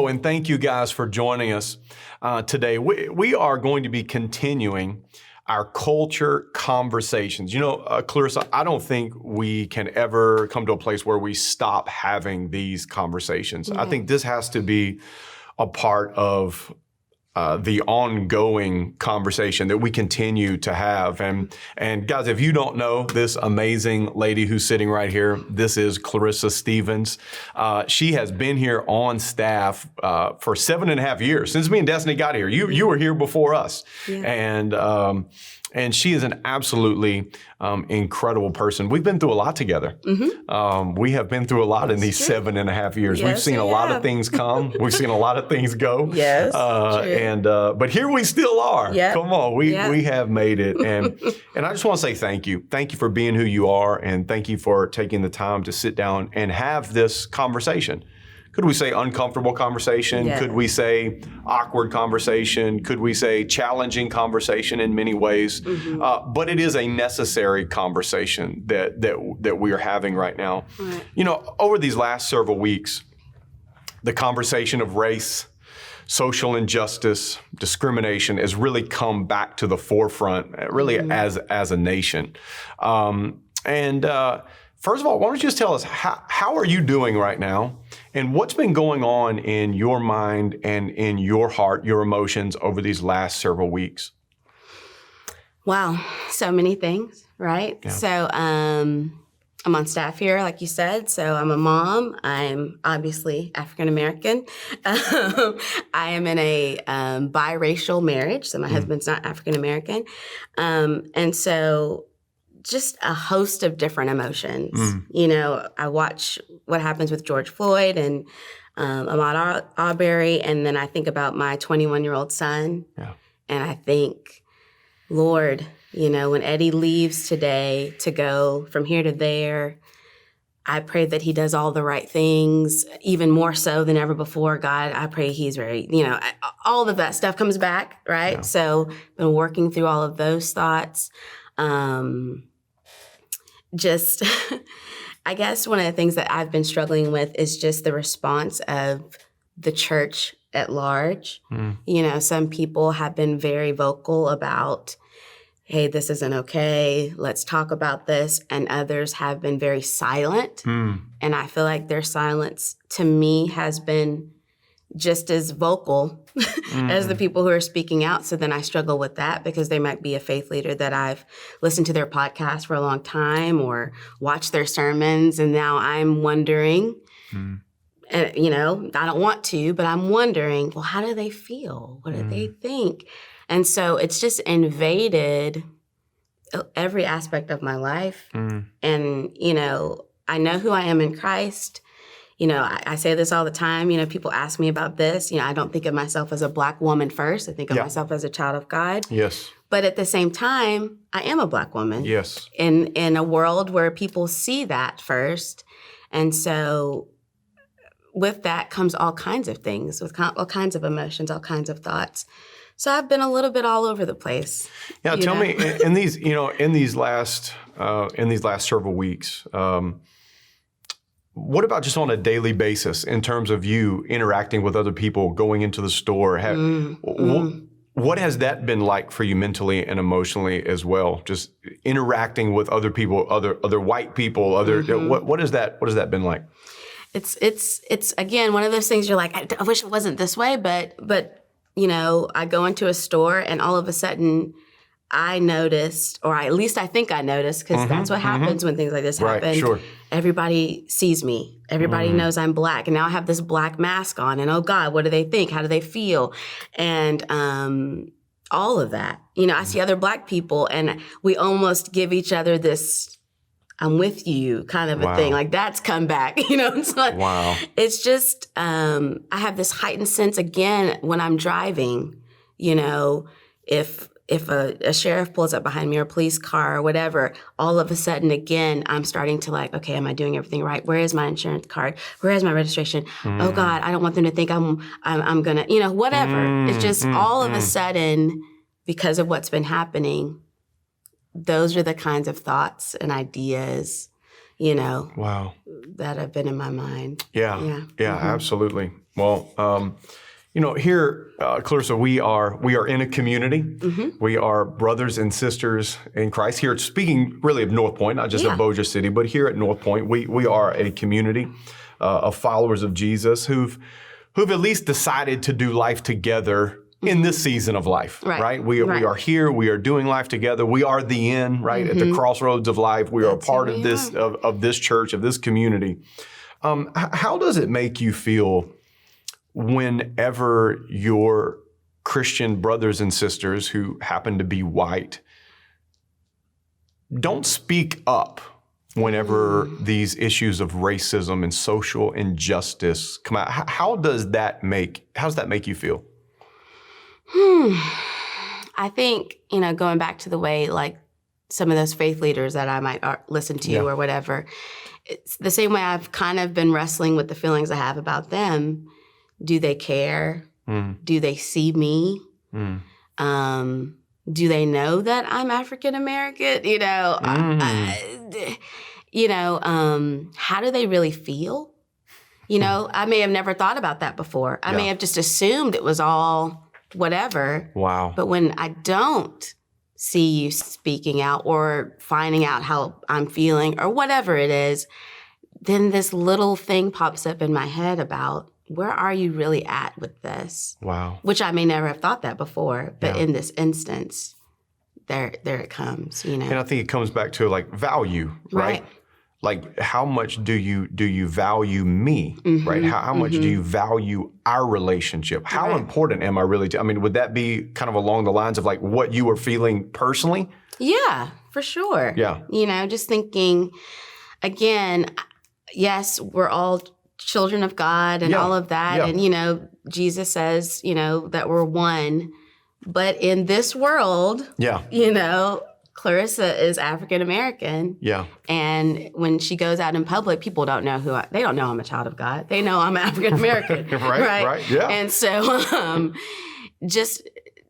Hello, and thank you guys for joining us today. We are going to be continuing our culture conversations. You know, Clarrissa, I don't think we can ever come to a place where we stop having these conversations. I think this has to be a part of the ongoing conversation that we continue to have. And guys, if you don't know this amazing lady who's sitting right here, this is Clarrissa Stevens. She has been here on staff for 7.5 years since me and Destiny got here. You were here before us. Yeah. And she is an absolutely incredible person. We've been through a lot together. We have been through a lot in these 7.5 years. Yes, we've seen a lot of things come. We've seen a lot of things go. Yes, but here we still are. Yep. Come on, we have made it. And I just want to say thank you. Thank you for being who you are, and thank you for taking the time to sit down and have this conversation. Could we say uncomfortable conversation? Yeah. Could we say awkward conversation? Could we say challenging conversation in many ways? But it is a necessary conversation that we are having right now. Right. You know, over these last several weeks, the conversation of race, social injustice, discrimination has really come back to the forefront, really as a nation. First of all, why don't you just tell us, how are you doing right now? And what's been going on in your mind and in your heart, your emotions over these last several weeks? Wow, so many things, right? Yeah. So I'm on staff here, like you said. So I'm a mom. I'm obviously African-American. I am in a biracial marriage. So my husband's not African-American. And so just a host of different emotions. You know, I watch what happens with George Floyd and Ahmaud Arbery, and then I think about my 21-year-old son. Yeah. And I think, Lord, you know, when Eddie leaves today to go from here to there, I pray that he does all the right things, even more so than ever before. God, I pray he's very, you know, all of that stuff comes back, right? Yeah. So been working through all of those thoughts. Just, I guess one of the things that I've been struggling with is just the response of the church at large. You know, some people have been very vocal about, hey, this isn't okay, let's talk about this. And others have been very silent. And I feel like their silence, to me, has been just as vocal as the people who are speaking out. So then I struggle with that because they might be a faith leader that I've listened to their podcast for a long time or watched their sermons. And now I'm wondering, and, you know, I don't want to, but I'm wondering, well, how do they feel? What do they think? And so it's just invaded every aspect of my life. And, you know, I know who I am in Christ. You know, I say this all the time. You know, people ask me about this. You know, I don't think of myself as a Black woman first. I think of myself as a child of God. Yes. But at the same time, I am a Black woman. Yes. In a world where people see that first. And so with that comes all kinds of things, with all kinds of emotions, all kinds of thoughts. So I've been a little bit all over the place. Yeah, tell me, in these last several weeks, what about just on a daily basis in terms of you interacting with other people, going into the store? What has that been like for you mentally and emotionally as well? Just interacting with other people, other white people, what has that been like? It's again one of those things you're like, I wish it wasn't this way, but you know, I go into a store and all of a sudden I noticed, or at least I think I noticed, because that's what happens when things like this happen. Right, sure. Everybody sees me. Everybody knows I'm Black. And now I have this Black mask on. And oh, God, what do they think? How do they feel? And all of that. You know, I see other Black people and we almost give each other this, I'm with you kind of a thing. Like that's come back, you know? It's like, it's just, I have this heightened sense again when I'm driving, you know, if a sheriff pulls up behind me or a police car or whatever, all of a sudden, again, I'm starting to like, okay, am I doing everything right? Where is my insurance card? Where is my registration? Oh God, I don't want them to think I'm gonna, you know, whatever. It's just all of a sudden, because of what's been happening, those are the kinds of thoughts and ideas, you know, that have been in my mind. Yeah, absolutely. Well, here, Clarrissa, we are in a community. We are brothers and sisters in Christ. Here, speaking really of Northpoint, not just of Bossier City, but here at Northpoint, we are a community of followers of Jesus who've at least decided to do life together in this season of life, right? We are here. We are doing life together. We are the inn, right, at the crossroads of life. We are a part of this church, of this community. How does it make you feel whenever your Christian brothers and sisters who happen to be white don't speak up whenever these issues of racism and social injustice come out? How does that make you feel? I think, going back to the way like some of those faith leaders that I might listen to or whatever, it's the same way I've kind of been wrestling with the feelings I have about them. Do they care? Do they see me? Do they know that I'm African American? How do they really feel? I may have never thought about that before. I may have just assumed it was all whatever. Wow. But when I don't see you speaking out or finding out how I'm feeling or whatever it is, then this little thing pops up in my head about, where are you really at with this? Wow. Which I may never have thought that before, but in this instance, there it comes, And I think it comes back to like value, right? Like how much do you value me, right? How much do you value our relationship? How important am I really to? I mean, would that be kind of along the lines of like what you were feeling personally? Yeah, for sure. Yeah. Just thinking, again, yes, we're all children of God and all of that. And, Jesus says, that we're one. But in this world, Clarrissa is African American. Yeah. And when she goes out in public, people don't know they don't know I'm a child of God. They know I'm African American. Right. Yeah. And so just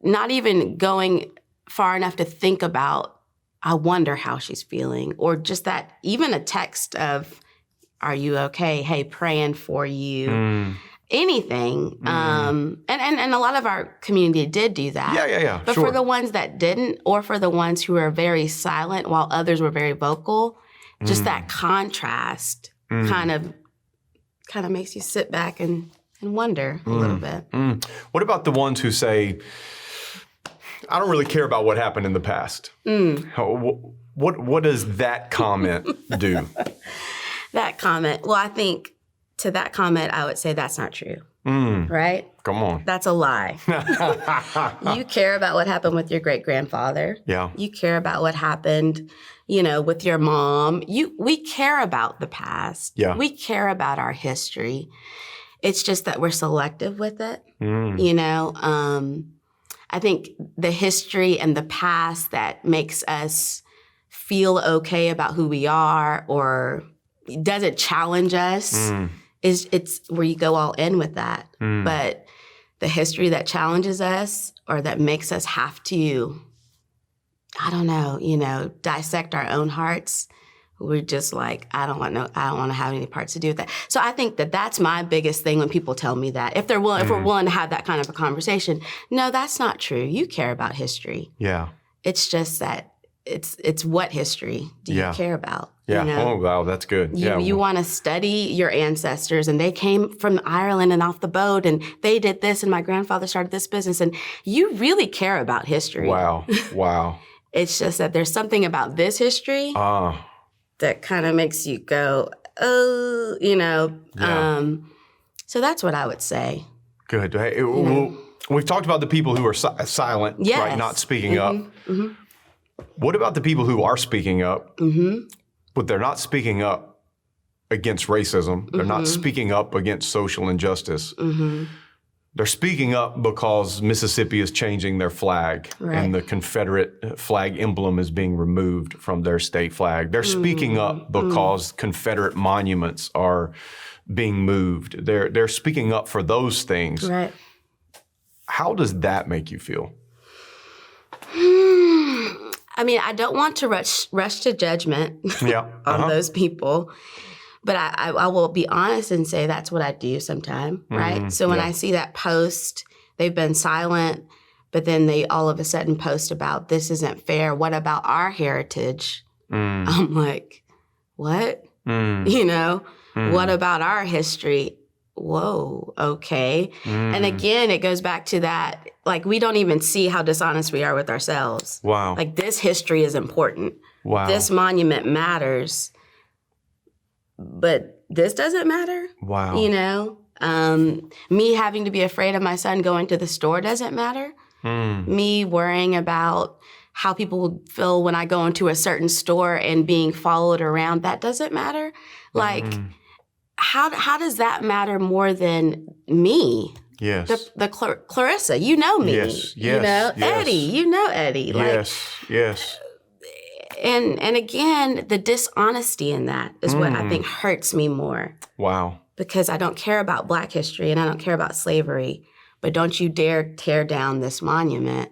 not even going far enough to think about, I wonder how she's feeling, or just that, even a text of, are you okay? Hey, praying for you. Anything. And a lot of our community did do that. Yeah. But for the ones that didn't, or for the ones who were very silent while others were very vocal, just that contrast kind of makes you sit back and wonder a little bit. What about the ones who say, I don't really care about what happened in the past? What does that comment do? That comment, well, I think to that comment, I would say that's not true, right? Come on. That's a lie. You care about what happened with your great-grandfather. Yeah. You care about what happened, with your mom. We care about the past. Yeah. We care about our history. It's just that we're selective with it, I think the history and the past that makes us feel okay about who we are or doesn't challenge us it's where you go all in with that. But the history that challenges us or that makes us have to, I don't know, dissect our own hearts, we're just like, I don't want to have any parts to do with that. So I think that that's my biggest thing when people tell me that. If we're willing to have that kind of a conversation, no, that's not true. You care about history. Yeah. It's just that it's what history do you care about? Yeah. Oh, wow. That's good. You want to study your ancestors, and they came from Ireland and off the boat, and they did this, and my grandfather started this business, and you really care about history. Wow. It's just that there's something about this history that kind of makes you go, oh, so that's what I would say. Good. Hey, we've talked about the people who are silent, right, not speaking up. What about the people who are speaking up, but they're not speaking up against racism? They're not speaking up against social injustice. They're speaking up because Mississippi is changing their flag and the Confederate flag emblem is being removed from their state flag. They're speaking up because Confederate monuments are being moved. They're speaking up for those things. Right. How does that make you feel? I mean, I don't want to rush to judgment on those people, But I will be honest and say that's what I do sometime, right? So when I see that post, they've been silent, but then they all of a sudden post about this isn't fair. What about our heritage? I'm like, what? You know, what about our history? Whoa, okay. And again, it goes back to that, like, we don't even see how dishonest we are with ourselves. Wow. Like, this history is important. Wow. This monument matters, but this doesn't matter. Wow. You know, me having to be afraid of my son going to the store doesn't matter. Me worrying about how people will feel when I go into a certain store and being followed around, that doesn't matter. Like, how does that matter more than me? Yes. The Clarrissa, you know me. Yes. You know, Eddie, you know Eddie. Like, Yes. And again, the dishonesty in that is what I think hurts me more. Wow. Because I don't care about Black history and I don't care about slavery, but don't you dare tear down this monument.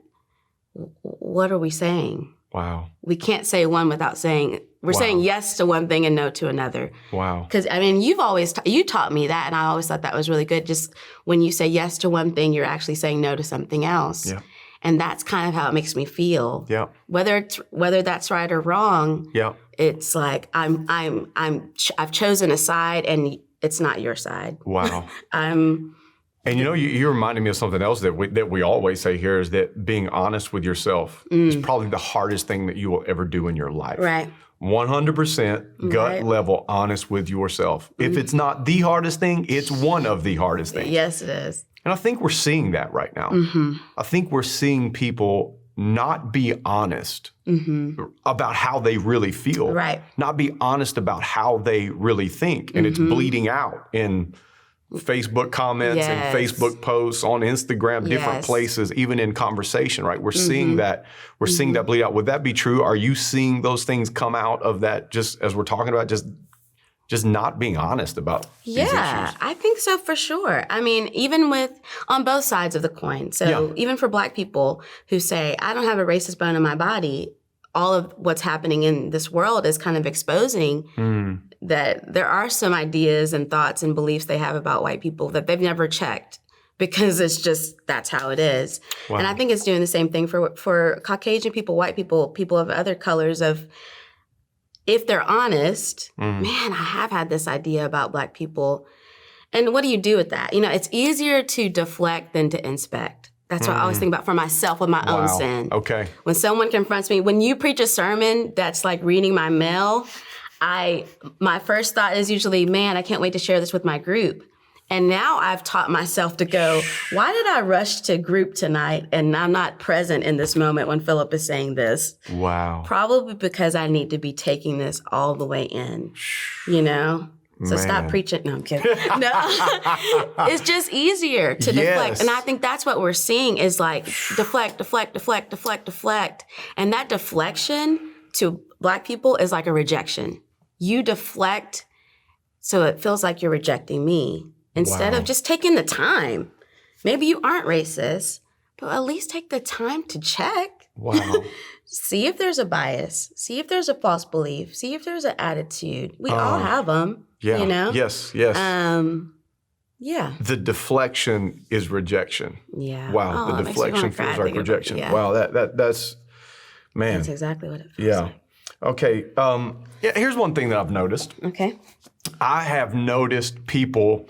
What are we saying? Wow. We can't say one without saying, we're saying yes to one thing and no to another. Wow. Because, I mean, you've always, you taught me that, and I always thought that was really good. Just when you say yes to one thing, you're actually saying no to something else. Yeah. And that's kind of how it makes me feel. Yeah. Whether that's right or wrong. Yeah. It's like I've chosen a side, and it's not your side. Wow. And you know, you reminded me of something else that we always say here is that being honest with yourself is probably the hardest thing that you will ever do in your life. Right. 100% gut level honest with yourself. If it's not the hardest thing, it's one of the hardest things. Yes, it is. And I think we're seeing that right now. I think we're seeing people not be honest about how they really feel. Right. Not be honest about how they really think. And it's bleeding out in Facebook comments and Facebook posts on Instagram, different places, even in conversation, right? We're seeing that. We're seeing that bleed out. Would that be true? Are you seeing those things come out of that, just as we're talking about, just not being honest about these issues? I think so for sure. I mean, even on both sides of the coin. So even for Black people who say, I don't have a racist bone in my body, all of what's happening in this world is kind of exposing that there are some ideas and thoughts and beliefs they have about white people that they've never checked because it's just, that's how it is. Wow. And I think it's doing the same thing for Caucasian people, white people, people of other colors of, if they're honest, man, I have had this idea about Black people. And what do you do with that? You know, it's easier to deflect than to inspect. That's what I always think about for myself with my own sin. Okay. When someone confronts me, when you preach a sermon that's like reading my mail, my first thought is usually, man, I can't wait to share this with my group. And now I've taught myself to go, why did I rush to group tonight and I'm not present in this moment when Phillip is saying this? Wow. Probably because I need to be taking this all the way in, you know? So stop preaching. No, I'm kidding. No, it's just easier to deflect. And I think that's what we're seeing is like deflect. And that deflection to Black people is like a rejection. You deflect so it feels like you're rejecting me instead of just taking the time. Maybe you aren't racist, but at least take the time to check. Wow. See if there's a bias. See if there's a false belief. See if there's an attitude. We all have them. Yeah. You know? Yes. Yeah. The deflection is rejection. Yeah. Wow. Oh, the deflection feels like rejection. Yeah. Wow. That's, man. That's exactly what it feels like. Okay. Here's one thing that I've noticed. Okay. I have noticed people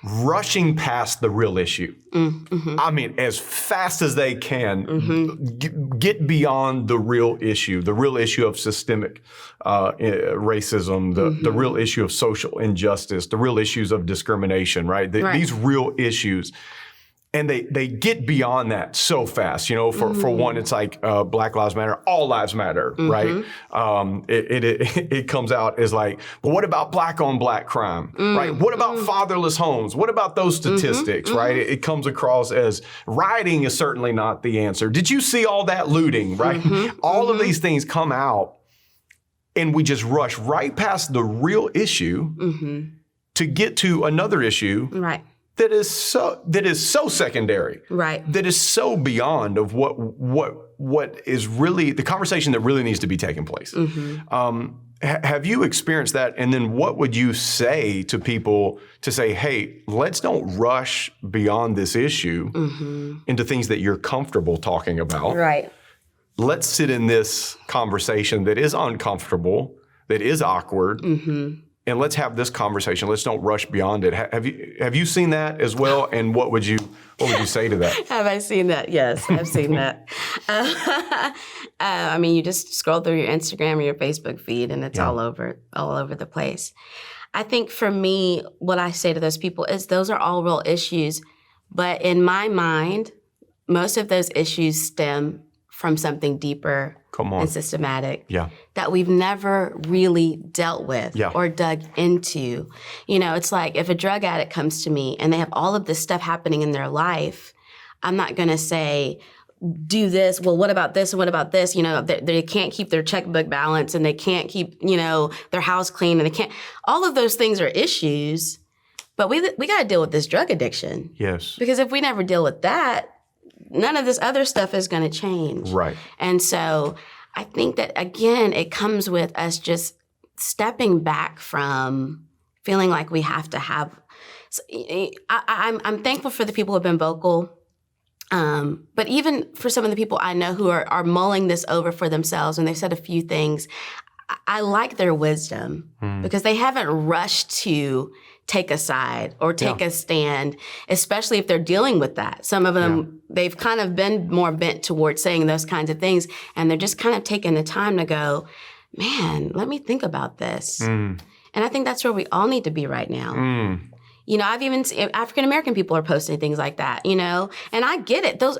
rushing past the real issue. I mean, as fast as they can, get beyond the real issue of systemic racism, the real issue of social injustice, the real issues of discrimination, right? These real issues. And they get beyond that so fast. You know, for one, it's like Black Lives Matter, all lives matter, right? It comes out as like, but what about Black on Black crime, right? What about fatherless homes? What about those statistics, right? It comes across as rioting is certainly not the answer. Did you see all that looting, right? All of these things come out, and we just rush right past the real issue to get to another issue, right? That is so secondary, right? That is so beyond of what is really the conversation that really needs to be taking place. Have you experienced that? And then what would you say to people to say, hey, let's don't rush beyond this issue into things that you're comfortable talking about. Right. Let's sit in this conversation that is uncomfortable, that is awkward, and let's have this conversation. Let's don't rush beyond it. Have you seen that as well? And what would you say to that? Have I seen that? Yes, I've seen that. I mean, you just scroll through your Instagram or your Facebook feed, and it's all over the place. I think for me, what I say to those people is those are all real issues, but in my mind, most of those issues stem from something deeper and systematic that we've never really dealt with or dug into. You know, it's like if a drug addict comes to me and they have all of this stuff happening in their life, I'm not going to say, do this. Well, what about this? And what about this? You know, they can't keep their checkbook balance and they can't keep, you know, their house clean and they can't. All of those things are issues, but we got to deal with this drug addiction. Yes. Because if we never deal with that, none of this other stuff is going to change. Right. And so I think that, again, it comes with us just stepping back from feeling like we have to have. I'm thankful for the people who have been vocal. But even for some of the people I know who are mulling this over for themselves, and they've said a few things, I like their wisdom because they haven't rushed to take a side or take a stand, especially if they're dealing with that. Some of them, they've kind of been more bent towards saying those kinds of things, and they're just kind of taking the time to go, man, let me think about this. And I think that's where we all need to be right now. You know, I've even seen African-American people are posting things like that, you know, and I get it. Those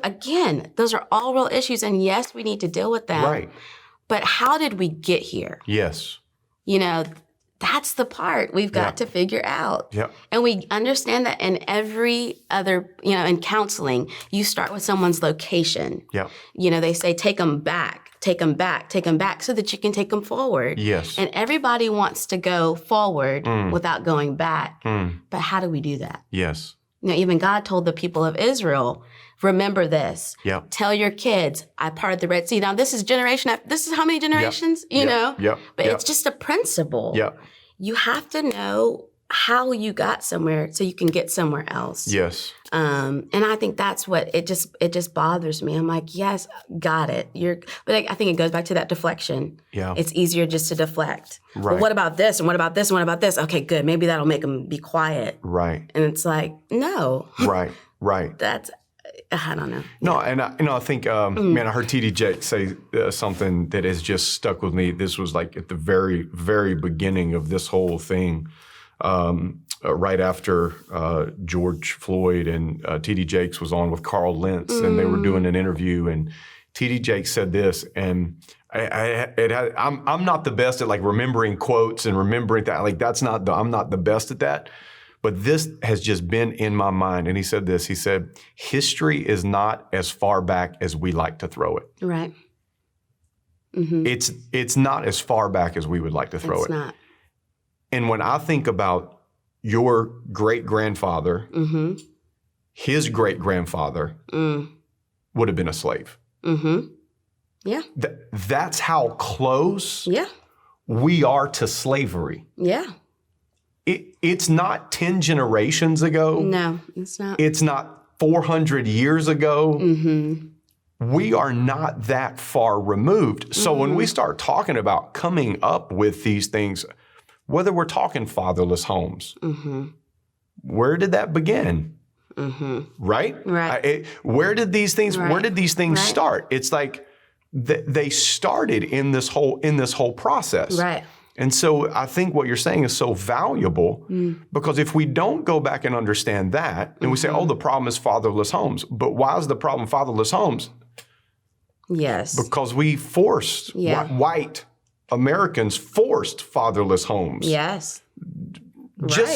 are all real issues, and yes, we need to deal with them. Right. But how did we get here? Yes. You know, that's the part we've got to figure out. Yeah. And we understand that in every other, you know, in counseling, you start with someone's location. Yeah. You know, they say, take them back, take them back, take them back so that you can take them forward. Yes. And everybody wants to go forward without going back. But how do we do that? Yes. You know, even God told the people of Israel, remember this. Yeah. Tell your kids, I parted the Red Sea. Now, this is how many generations, you know? Yeah. But it's just a principle. Yeah. You have to know how you got somewhere so you can get somewhere else. Yes. And I think that's what it just bothers me. I'm like, yes, got it. But I think it goes back to that deflection. Yeah. It's easier just to deflect. Right. Well, what about this? And what about this? And what about this? Okay, good. Maybe that'll make them be quiet. Right. And it's like, no. Right. Right. That's, I don't know. No, and I think, man, I heard T.D. Jakes say something that has just stuck with me. This was like at the very, very beginning of this whole thing, right after George Floyd, and T.D. Jakes was on with Carl Lentz, and they were doing an interview, and T.D. Jakes said this, and I'm not the best at like remembering quotes and remembering that. Like I'm not the best at that. But this has just been in my mind. And he said this, he said, history is not as far back as we like to throw it. Right. Mm-hmm. It's not as far back as we would like to throw it. It's not. And when I think about your great-grandfather, his great-grandfather would have been a slave. Mm-hmm. Yeah. That's how close we are to slavery. Yeah. It's not 10 generations ago. No, it's not. It's not 400 years ago. Mm-hmm. We are not that far removed. So when we start talking about coming up with these things, whether we're talking fatherless homes, where did that begin? Right? Right. Where did these things start? It's like they started in this whole process. Right. And so I think what you're saying is so valuable because if we don't go back and understand that, and we say, oh, the problem is fatherless homes. But why is the problem fatherless homes? Yes. Because we forced, white Americans forced fatherless homes. Yes.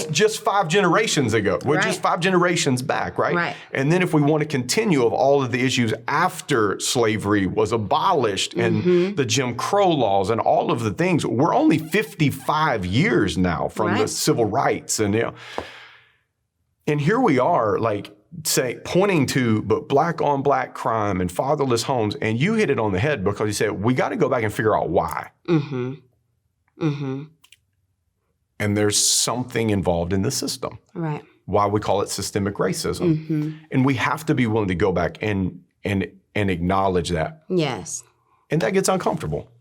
Just 5 generations ago. We're just 5 generations back, right? Right. And then if we want to continue of all of the issues after slavery was abolished and the Jim Crow laws and all of the things, we're only 55 years now from the civil rights. And, you know, and here we are, like, pointing to but black on black crime and fatherless homes. And you hit it on the head because you said, we got to go back and figure out why. Mm-hmm. And there's something involved in the system. Right. Why we call it systemic racism. Mm-hmm. And we have to be willing to go back and acknowledge that. Yes. And that gets uncomfortable.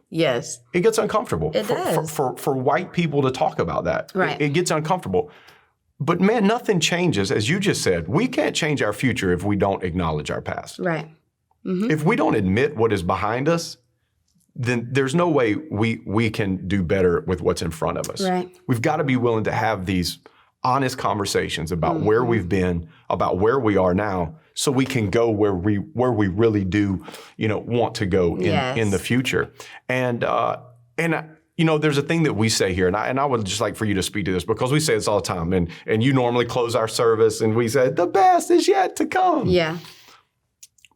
Yes. It gets uncomfortable. It does. For white people to talk about that. Right. It gets uncomfortable. But man, nothing changes. As you just said, we can't change our future if we don't acknowledge our past. Right. Mm-hmm. If we don't admit what is behind us, then there's no way we can do better with what's in front of us. Right. We've got to be willing to have these honest conversations about where we've been, about where we are now, so we can go where we really do, want to go in the future. And there's a thing that we say here, and I would just like for you to speak to this, because we say this all the time, and you normally close our service and we say, the best is yet to come. Yeah.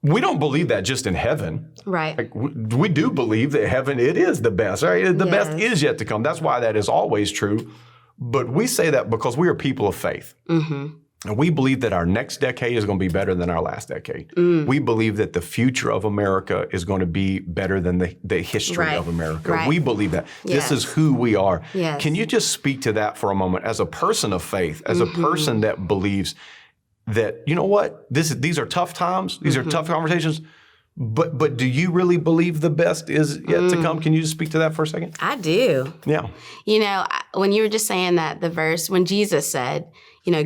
We don't believe that just in heaven. Right. Like we do believe that heaven, it is the best, right? The best is yet to come. That's why that is always true. But we say that because we are people of faith. Mm-hmm. And we believe that our next decade is going to be better than our last decade. We believe that the future of America is going to be better than the history of America. Right. We believe that. Yes. This is who we are. Yes. Can you just speak to that for a moment as a person of faith, as a person that believes that, you know what, these are tough times, these are tough conversations, but do you really believe the best is yet to come? Can you just speak to that for a second? I do. Yeah. When you were just saying that, the verse, when Jesus said,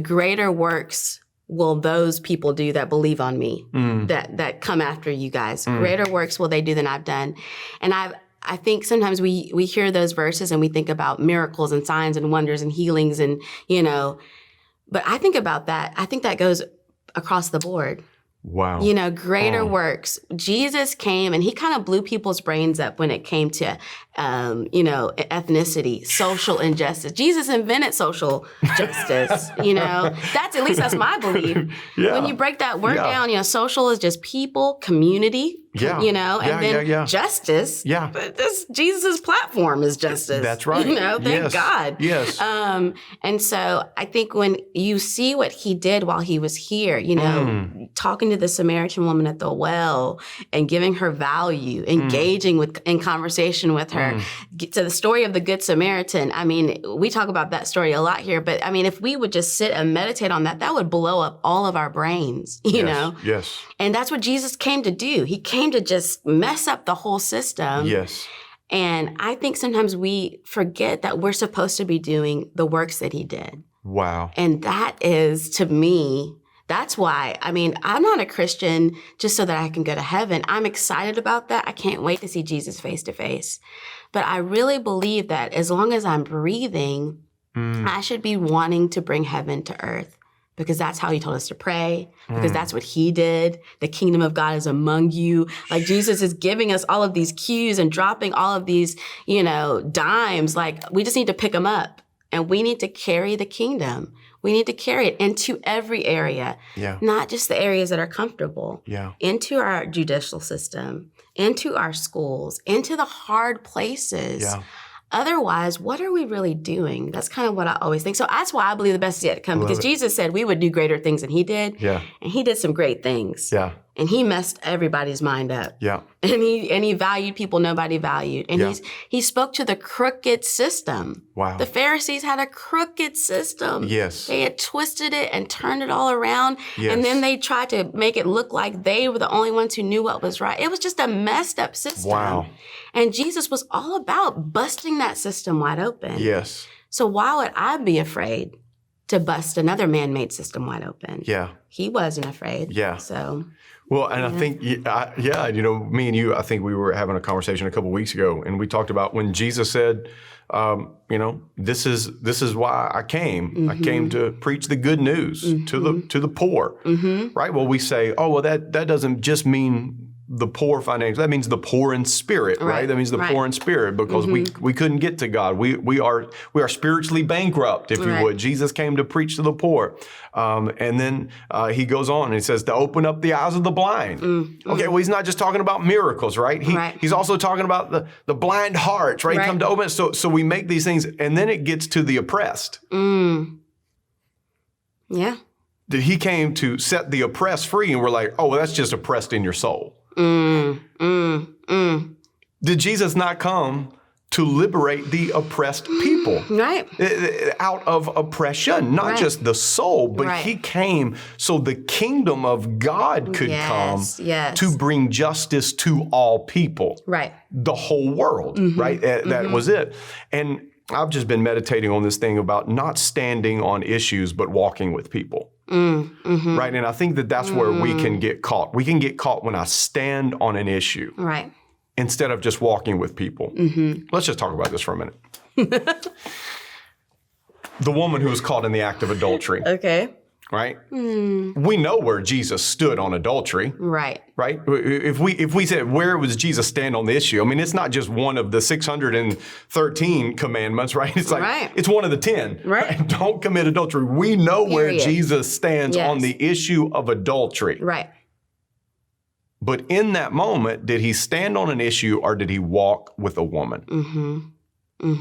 greater works will those people do that believe on me, that come after you guys. Greater works will they do than I've done. And I think sometimes we hear those verses and we think about miracles and signs and wonders and healings and, but I think about that. I think that goes across the board. Wow. Greater works. Jesus came and he kind of blew people's brains up when it came to, ethnicity, social injustice. Jesus invented social justice, that's my belief. Yeah. When you break that word down, social is just people, community, justice. Yeah. But Jesus' platform is justice. That's right. Thank God. Yes. And so I think when you see what he did while he was here, talking to the Samaritan woman at the well and giving her value, engaging in conversation with her, to the story of the Good Samaritan. I mean, we talk about that story a lot here, but I mean, if we would just sit and meditate on that, that would blow up all of our brains, you know? Yes. And that's what Jesus came to do. He came to just mess up the whole system. Yes. And I think sometimes we forget that we're supposed to be doing the works that he did. Wow. And that is, to me, that's why, I'm not a Christian just so that I can go to heaven. I'm excited about that. I can't wait to see Jesus face to face. But I really believe that as long as I'm breathing, I should be wanting to bring heaven to earth, because that's how he told us to pray, because that's what he did. The kingdom of God is among you. Like, Jesus is giving us all of these cues and dropping all of these, dimes. Like, we just need to pick them up, and we need to carry the kingdom. We need to carry it into every area, not just the areas that are comfortable, into our judicial system, into our schools, into the hard places. Yeah. Otherwise, what are we really doing? That's kind of what I always think. So that's why I believe the best is yet to come, because Jesus said we would do greater things than he did. Yeah. And he did some great things. Yeah. And he messed everybody's mind up. Yeah. And he valued people nobody valued. And he spoke to the crooked system. Wow. The Pharisees had a crooked system. Yes. They had twisted it and turned it all around. Yes. And then they tried to make it look like they were the only ones who knew what was right. It was just a messed up system. Wow. And Jesus was all about busting that system wide open. Yes. So why would I be afraid to bust another man-made system wide open? Yeah. He wasn't afraid. Yeah. So... Well, and I think, me and you, I think we were having a conversation a couple of weeks ago, and we talked about when Jesus said, this is why I came. Mm-hmm. I came to preach the good news to the poor, right? Well, we say, that doesn't just mean the poor financially. That means the poor in spirit, right? That means the poor in spirit, because we couldn't get to God. We are spiritually bankrupt, if you would. Jesus came to preach to the poor. And then he goes on and he says to open up the eyes of the blind. Okay, well, he's not just talking about miracles, right? He's also talking about the blind hearts, right? He come to open it. So we make these things, and then it gets to the oppressed. Yeah. He came to set the oppressed free, and we're like, that's just oppressed in your soul. Did Jesus not come to liberate the oppressed people Right. out of oppression, not Right. just the soul, but Right. he came so the kingdom of God could come Yes. to bring justice to all people, Right. the whole world, right? That was it. And I've just been meditating on this thing about not standing on issues, but walking with people. Right. And I think that that's where we can get caught. We can get caught when I stand on an issue Right. instead of just walking with people. Let's just talk about this for a minute. The woman who was caught in the act of adultery, Okay. right? We know where Jesus stood on adultery, Right. right? If we said, where was Jesus stand on the issue? I mean, it's not just one of the 613 commandments, right? It's like, Right. it's one of the 10. Right. Don't commit adultery. We know where Period. Jesus stands Yes. on the issue of adultery. Right. But in that moment, did he stand on an issue or did he walk with a woman?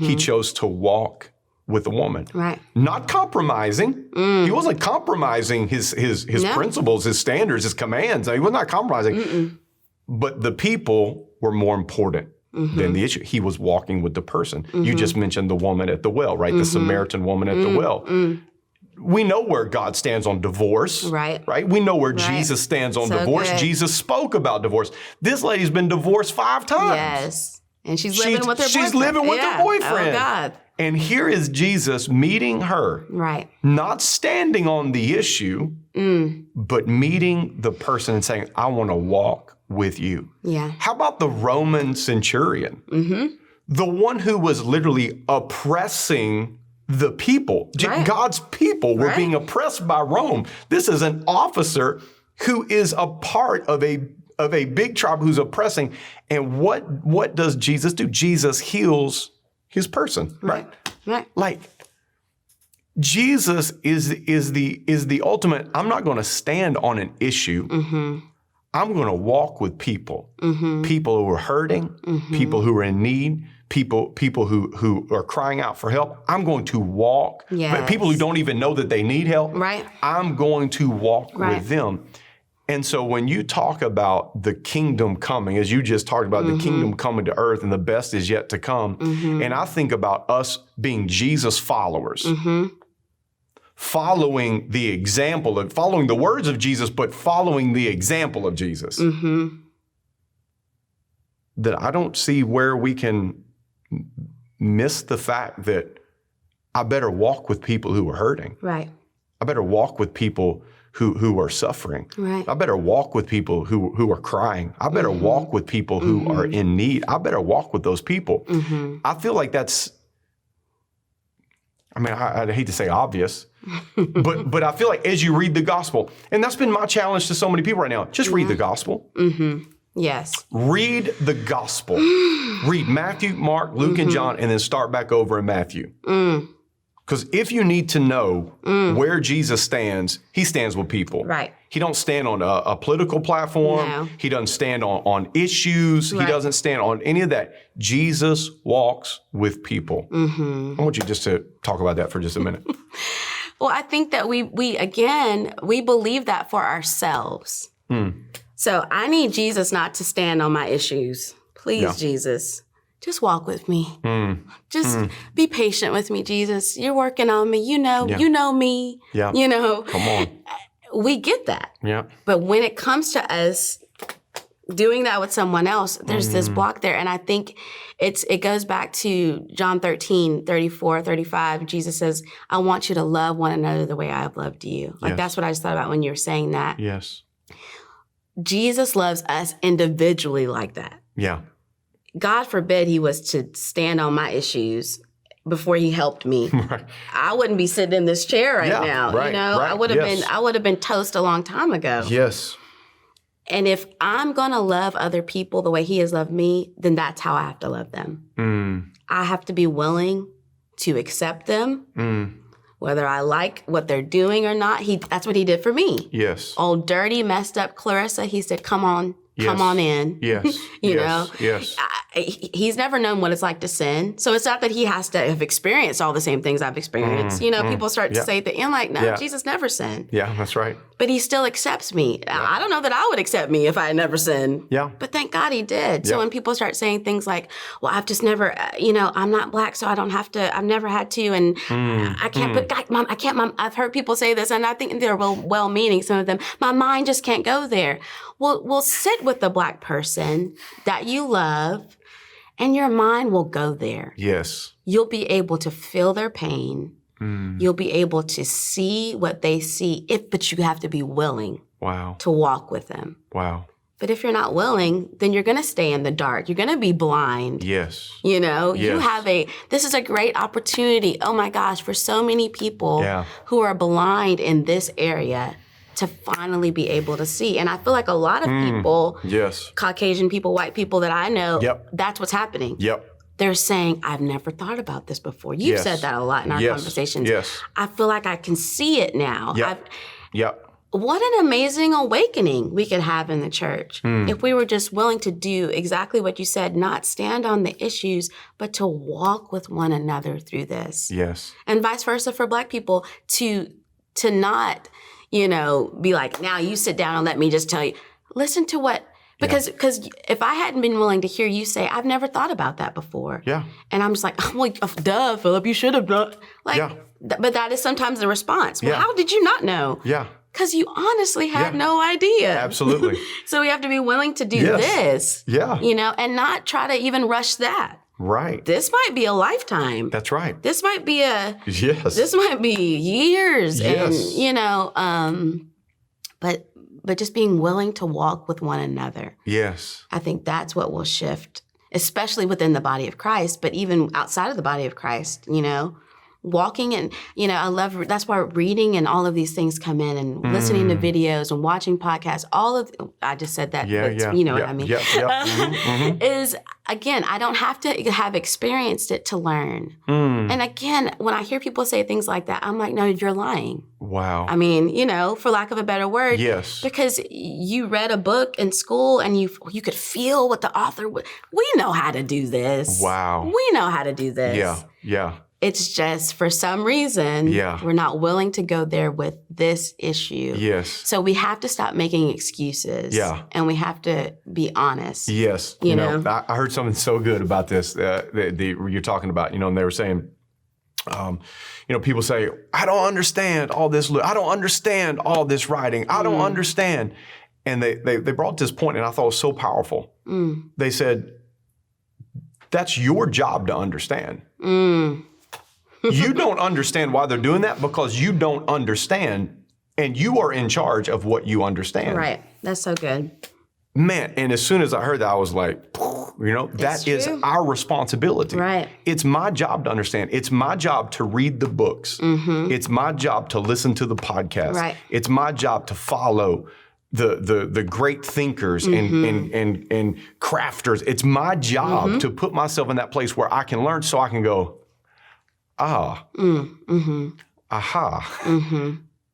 He chose to walk with a woman. Right. Not compromising. He wasn't compromising his No. principles, his standards, his commands. He was not compromising. But the people were more important than the issue. He was walking with the person. You just mentioned the woman at the well, right? The Samaritan woman at the well. We know where God stands on divorce. Right. Right? We know where Right. Jesus stands on So divorce. good. Jesus spoke about divorce. This lady's been divorced 5 times. Yes. And she's living with her boyfriend. She's living with her boyfriend. Oh, God. And here is Jesus meeting her, Right. not standing on the issue, but meeting the person and saying, I want to walk with you. Yeah. How about the Roman centurion? The one who was literally oppressing the people. Right. God's people were Right. being oppressed by Rome. This is an officer who is a part of a big tribe who's oppressing. And what does Jesus do? Jesus heals his person, right? Right. Like Jesus is the ultimate. I'm not going to stand on an issue. I'm going to walk with people, people who are hurting, people who are in need, people who are crying out for help. I'm going to walk. Yes. People who don't even know that they need help. Right. I'm going to walk Right. with them. And so when you talk about the kingdom coming, as you just talked about the kingdom coming to earth and the best is yet to come, and I think about us being Jesus followers, following the example of, following the words of Jesus, but following the example of Jesus, that I don't see where we can miss the fact that I better walk with people who are hurting. Right. I better walk with people who are suffering. Right. I better walk with people who are crying. I better walk with people who are in need. I better walk with those people. I feel like that's, I mean, I'd hate to say obvious, but I feel like as you read the gospel, and that's been my challenge to so many people right now, just read the gospel. Yes. Read the gospel. Read Matthew, Mark, Luke, and John, and then start back over in Matthew. Because if you need to know where Jesus stands, he stands with people. Right. He don't stand on a political platform. No. He doesn't stand on issues. Right. He doesn't stand on any of that. Jesus walks with people. I want you just to talk about that for just a minute. Well, I think that we believe that for ourselves. So I need Jesus not to stand on my issues. Please, Yeah. Jesus, just walk with me. Just be patient with me, Jesus. You're working on me. You know me. Yeah. You know, Come on. we get that. Yeah. But when it comes to us doing that with someone else, there's this block there. And I think it goes back to John 13, 34, 35. Jesus says, I want you to love one another the way I have loved you. Like Yes. that's what I just thought about when you were saying that. Yes. Jesus loves us individually like that. Yeah. God forbid he was to stand on my issues before he helped me. Right. I wouldn't be sitting in this chair right Yeah, now. right, You know, right, I would have yes. been toast a long time ago. Yes. And if I'm going to love other people the way he has loved me, then that's how I have to love them. I have to be willing to accept them, whether I like what they're doing or not. That's what he did for me. Yes. Old dirty, messed up Clarrissa, he said, come on, Come on in. Yes. You yes. know? Yes. He's never known what it's like to sin. So it's not that he has to have experienced all the same things I've experienced. People start to say that, I'm like, no, Jesus never sinned. Yeah, that's right. But he still accepts me. I don't know that I would accept me if I had never sinned. Yeah. But thank God he did. So when people start saying things like, well, I've just never, I'm not black, so I don't have to, I've never had to, and I can't, but God, Mom, I can't, Mom. I've heard people say this, and I think they're well-meaning, some of them. My mind just can't go there. Well, sit with the black person that you love, and your mind will go there. Yes. You'll be able to feel their pain. You'll be able to see what they see, but you have to be willing to walk with them. Wow. But if you're not willing, then you're going to stay in the dark. You're going to be blind. Yes. You this is a great opportunity, oh my gosh, for so many people who are blind in this area to finally be able to see. And I feel like a lot of people, Caucasian people, white people that I know, that's what's happening. Yep. They're saying, I've never thought about this before. You've said that a lot in our conversations. Yes. I feel like I can see it now. Yep. What an amazing awakening we could have in the church if we were just willing to do exactly what you said, not stand on the issues, but to walk with one another through this. Yes. And vice versa for black people to not, be like, now you sit down and let me just tell you. Listen to what, because if I hadn't been willing to hear you say, I've never thought about that before. Yeah. And I'm just like, duh, Phillip, you should have done. But that is sometimes the response. Well, how did you not know? Yeah. Because you honestly had no idea. Absolutely. So we have to be willing to do this. Yeah. And not try to even rush that. Right. This might be a lifetime. That's right. This might be this might be years. Yes. And, but just being willing to walk with one another. Yes. I think that's what will shift, especially within the body of Christ, but even outside of the body of Christ, walking and, I love, that's why reading and all of these things come in, and listening to videos and watching podcasts, I just said that, you know what I mean, is, again, I don't have to have experienced it to learn. And again, when I hear people say things like that, I'm like, no, you're lying. Wow. I mean, for lack of a better word. Yes. Because you read a book in school and you could feel what the author would. We know how to do this. Wow. We know how to do this. Yeah. Yeah. It's just, for some reason, we're not willing to go there with this issue. Yes. So we have to stop making excuses. Yeah. And we have to be honest. Yes. You know? I heard something so good about this, you're talking about, and they were saying, people say, I don't understand all this. I don't understand all this writing. I don't understand. And they brought this point, and I thought it was so powerful. They said, that's your job to understand. You don't understand why they're doing that because you don't understand, and you are in charge of what you understand. Right. That's so good. Man, and as soon as I heard that, I was like, that is our responsibility. Right. It's my job to understand. It's my job to read the books. It's my job to listen to the podcast. Right. It's my job to follow the great thinkers and crafters. It's my job to put myself in that place where I can learn, so I can go, aha.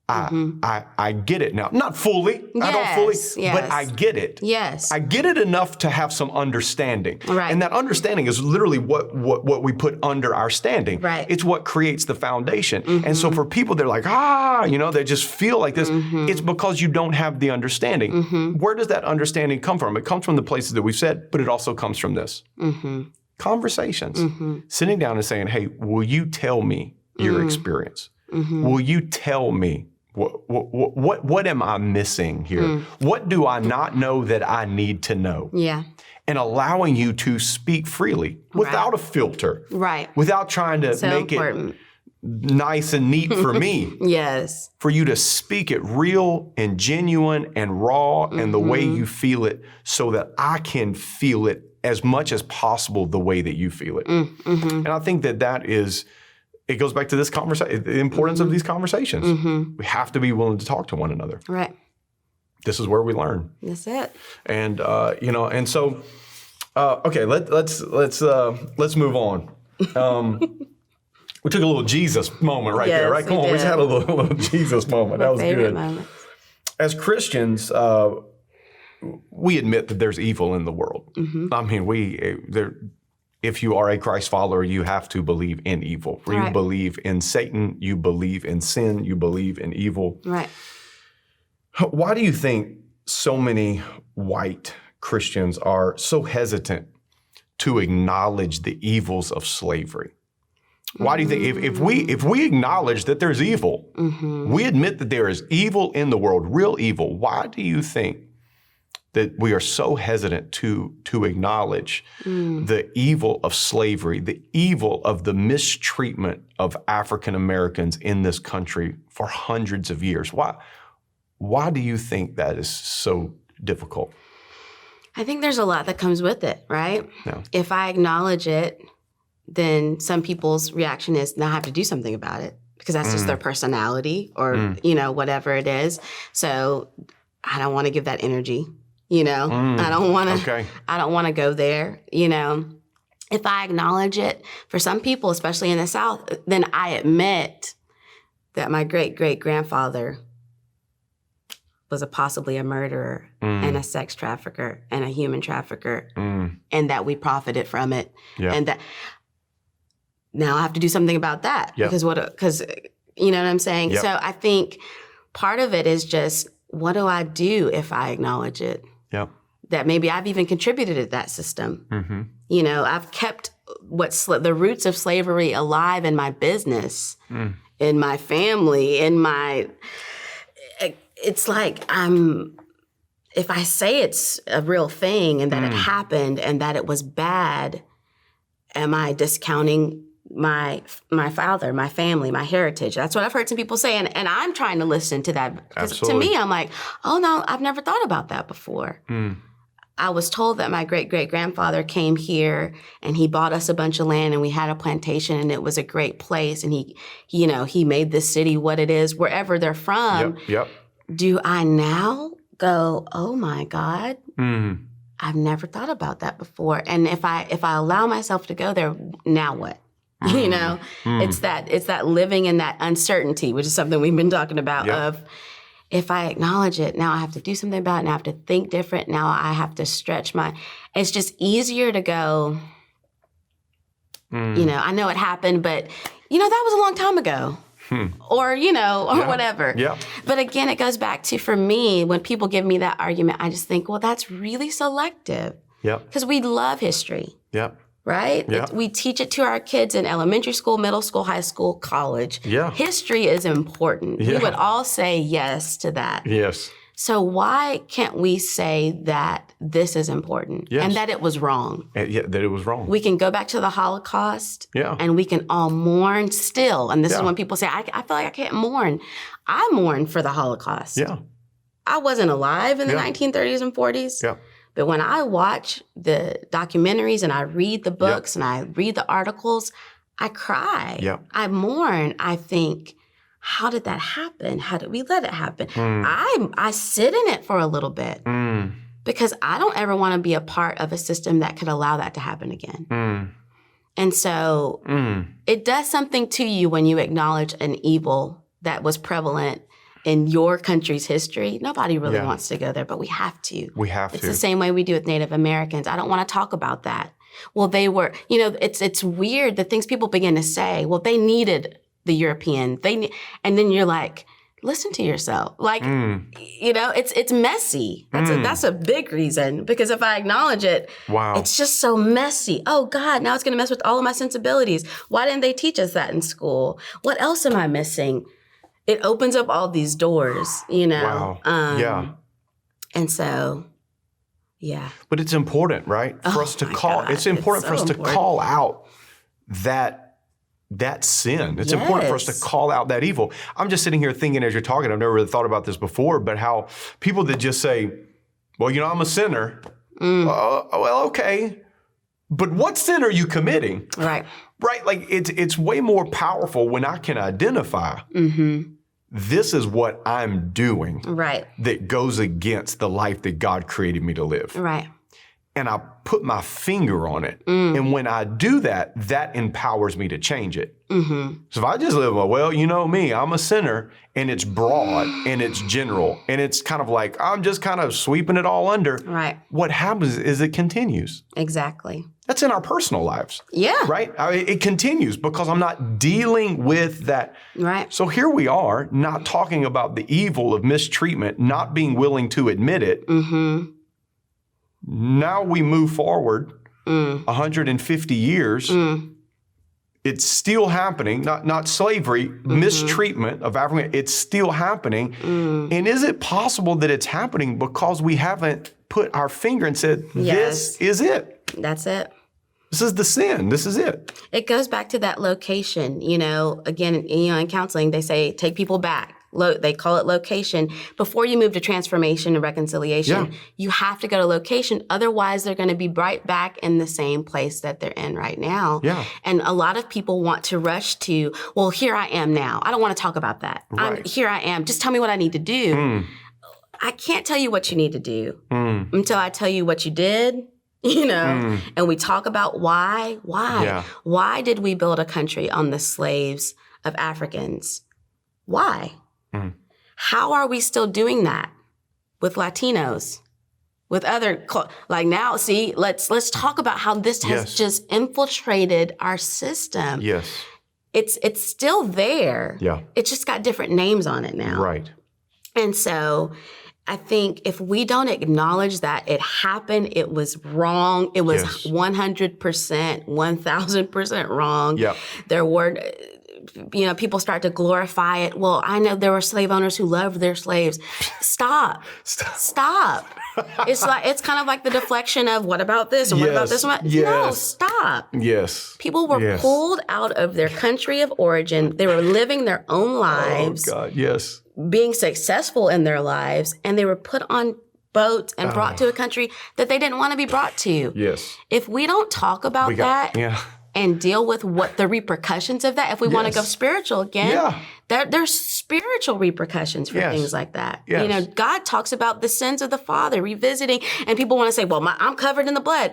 I get it now. Not fully. Yes, I don't fully, but I get it. Yes. I get it enough to have some understanding. Right. And that understanding is literally what we put under our standing. Right. It's what creates the foundation. And so for people, they're like, they just feel like this. It's because you don't have the understanding. Where does that understanding come from? It comes from the places that we've said, but it also comes from this. Conversations. Sitting down and saying, hey, will you tell me your experience? Will you tell me what am I missing here? What do I not know that I need to know? Yeah. And allowing you to speak freely without a filter. Right. Without trying to make it nice and neat for me. Yes. For you to speak it real and genuine and raw and the way you feel it, so that I can feel it as much as possible the way that you feel it. And I think that is, it goes back to this conversation, the importance of these conversations. We have to be willing to talk to one another. Right. This is where we learn. That's it. And and so, okay, let's move on. We took a little Jesus moment there, right? Come on, we just had a little Jesus moment. That was good. Moment. As Christians, we admit that there's evil in the world. I mean, if you are a Christ follower, you have to believe in evil. You believe in Satan, you believe in sin, you believe in evil. Right. Why do you think so many white Christians are so hesitant to acknowledge the evils of slavery? Why do you think if we acknowledge that there's evil, we admit that there is evil in the world, real evil, why do you think that we are so hesitant to acknowledge the evil of slavery, the evil of the mistreatment of African Americans in this country for hundreds of years? Why do you think that is so difficult? I think there's a lot that comes with it, right? Yeah. If I acknowledge it, then some people's reaction is, now I have to do something about it because that's just their personality or, whatever it is. So I don't want to give that energy, I don't want to go there, If I acknowledge it, for some people, especially in the South, then I admit that my great-great-grandfather was possibly a murderer and a sex trafficker and a human trafficker, and that we profited from it, and that now I have to do something about that because you know what I'm saying. Yep. So I think part of it is just, what do I do if I acknowledge it? Yep. That maybe I've even contributed to that system. I've kept the roots of slavery alive in my business, in my family, in my. It's like if I say it's a real thing and that it happened and that it was bad, am I discounting my father, my family, my heritage? That's what I've heard some people say. And I'm trying to listen to that. Because to me, I'm like, oh, no, I've never thought about that before. I was told that my great-great-grandfather came here and he bought us a bunch of land and we had a plantation and it was a great place. And he made this city what it is, wherever they're from. Yep. Do I now go, oh my God, I've never thought about that before. And if I allow myself to go there, now what? It's that living in that uncertainty, which is something we've been talking about of, if I acknowledge it, now I have to do something about it. Now I have to think different. Now I have to stretch it's just easier to go, I know it happened, but that was a long time ago. Or whatever. Yeah. But again, it goes back to, for me, when people give me that argument, I just think, well, that's really selective. Yeah. Because we love history. Yeah. Right? Yeah. We teach it to our kids in elementary school, middle school, high school, college. Yeah. History is important. Yeah. We would all say yes to that. Yes. So why can't we say that this is important and that it was wrong? That it was wrong. We can go back to the Holocaust and we can all mourn still. And this is when people say, I feel like I can't mourn. I mourn for the Holocaust. Yeah. I wasn't alive in the 1930s and 40s. Yeah. But when I watch the documentaries and I read the books and I read the articles, I cry. Yeah. I mourn. I think, how did that happen? How did we let it happen? I sit in it for a little bit because I don't ever want to be a part of a system that could allow that to happen again. And so it does something to you when you acknowledge an evil that was prevalent in your country's history. Nobody really wants to go there, but we have to. It's the same way we do with Native Americans. I don't want to talk about that. Well, they were, it's weird the things people begin to say. Well, they needed the European. And then you're like, listen to yourself. Like, it's messy. That's a big reason, because if I acknowledge it, it's just so messy. Oh God, now it's going to mess with all of my sensibilities. Why didn't they teach us that in school? What else am I missing? It opens up all these doors, Wow. And so, yeah. But it's important, right? For us to call. God, it's important for us to call out that sin. It's important for us to call out that evil. I'm just sitting here thinking as you're talking, I've never really thought about this before, but how people that just say, well, I'm a sinner. Well, okay. But what sin are you committing? Right. Right? Like it's way more powerful when I can identify this is what I'm doing that goes against the life that God created me to live. Right. and I put my finger on it. And when I do that, that empowers me to change it. So if I just live, well, you know me, I'm a sinner, and it's broad and it's general, and it's kind of like, I'm just kind of sweeping it all under. Right. What happens is it continues. Exactly. That's in our personal lives. Yeah. Right? It continues because I'm not dealing with that. Right. So here we are, not talking about the evil of mistreatment, not being willing to admit it. Now we move forward 150 years. It's still happening, not slavery, mistreatment of African, it's still happening. And is it possible that it's happening because we haven't put our finger and said, this is it? That's it. This is the sin. This is it. It goes back to that location. Again, in counseling, they say take people back. They call it location. Before you move to transformation and reconciliation, you have to go to location. Otherwise, they're going to be right back in the same place that they're in right now. Yeah. And a lot of people want to rush to, well, here I am now. I don't want to talk about that. Right. Here I am. Just tell me what I need to do. I can't tell you what you need to do until I tell you what you did. And we talk about why. Yeah. Why did we build a country on the slaves of Africans? Why? How are we still doing that with Latinos, with other, like now, see, let's talk about how this has just infiltrated our system. Yes. It's still there. Yeah. It's just got different names on it now. Right. And so I think if we don't acknowledge that it happened, it was wrong, it was 100%, 1,000% wrong. Yeah. There were, people start to glorify it. Well, I know there were slave owners who loved their slaves. Stop. It's kind of like the deflection of what about this and what about this one? No, stop. Yes. People were pulled out of their country of origin. They were living their own lives. Oh, God, yes. Being successful in their lives, and they were put on boats and brought to a country that they didn't want to be brought to. Yes. If we don't talk about that and deal with what the repercussions of that, if we want to go spiritual again, there's spiritual repercussions for things like that. Yes. God talks about the sins of the father, revisiting, and people want to say, well, I'm covered in the blood.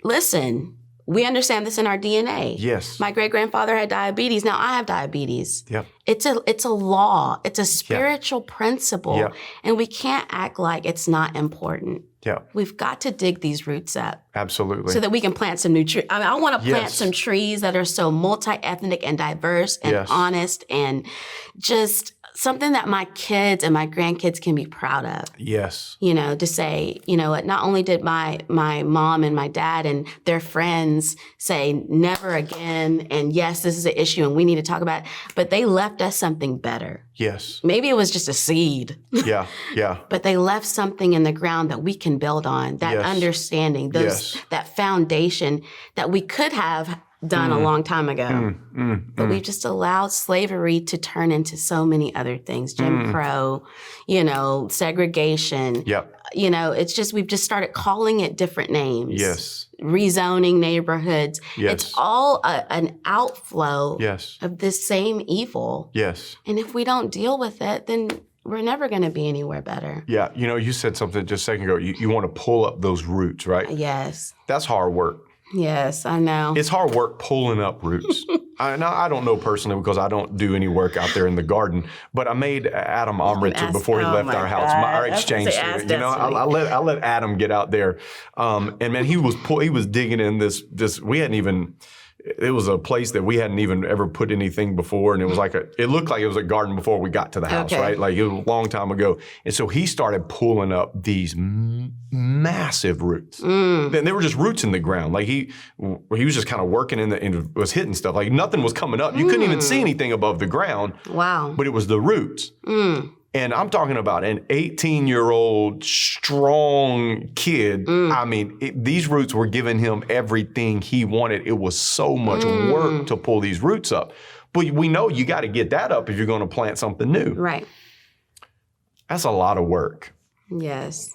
Listen, we understand this in our DNA. Yes. My great-grandfather had diabetes. Now I have diabetes. Yep. It's a law. It's a spiritual principle. Yep. And we can't act like it's not important. Yeah. We've got to dig these roots up. Absolutely. So that we can plant some new trees. I want to plant some trees that are so multi-ethnic and diverse and honest and just something that my kids and my grandkids can be proud of. Yes. To say, not only did my mom and my dad and their friends say never again, and yes, this is an issue and we need to talk about it, but they left us something better. Yes. Maybe it was just a seed. Yeah. But they left something in the ground that we can build on, that understanding, that foundation that we could have done a long time ago. But we've just allowed slavery to turn into so many other things. Jim Crow, segregation. Yep. It's just, we've just started calling it different names. Yes. Rezoning neighborhoods. Yes. It's all an outflow Yes. of this same evil. Yes. And if we don't deal with it, then we're never going to be anywhere better. Yeah. You said something just a second ago. You want to pull up those roots, right? Yes. That's hard work. Yes, I know. It's hard work pulling up roots. I don't know personally because I don't do any work out there in the garden, but I made Adam Omritzer before he left our house, our exchange student. I let Adam get out there. And man, he was digging in this, we hadn't even, it was a place that we hadn't even ever put anything before. And it was it looked like it was a garden before we got to the house, right? Like it was a long time ago. And so he started pulling up these massive roots. And they were just roots in the ground. Like he was just kind of working and was hitting stuff. Like nothing was coming up. You couldn't even see anything above the ground. Wow. But it was the roots. And I'm talking about an 18-year-old strong kid. I mean, these roots were giving him everything he wanted. It was so much work to pull these roots up. But we know you got to get that up if you're going to plant something new. Right. That's a lot of work. Yes.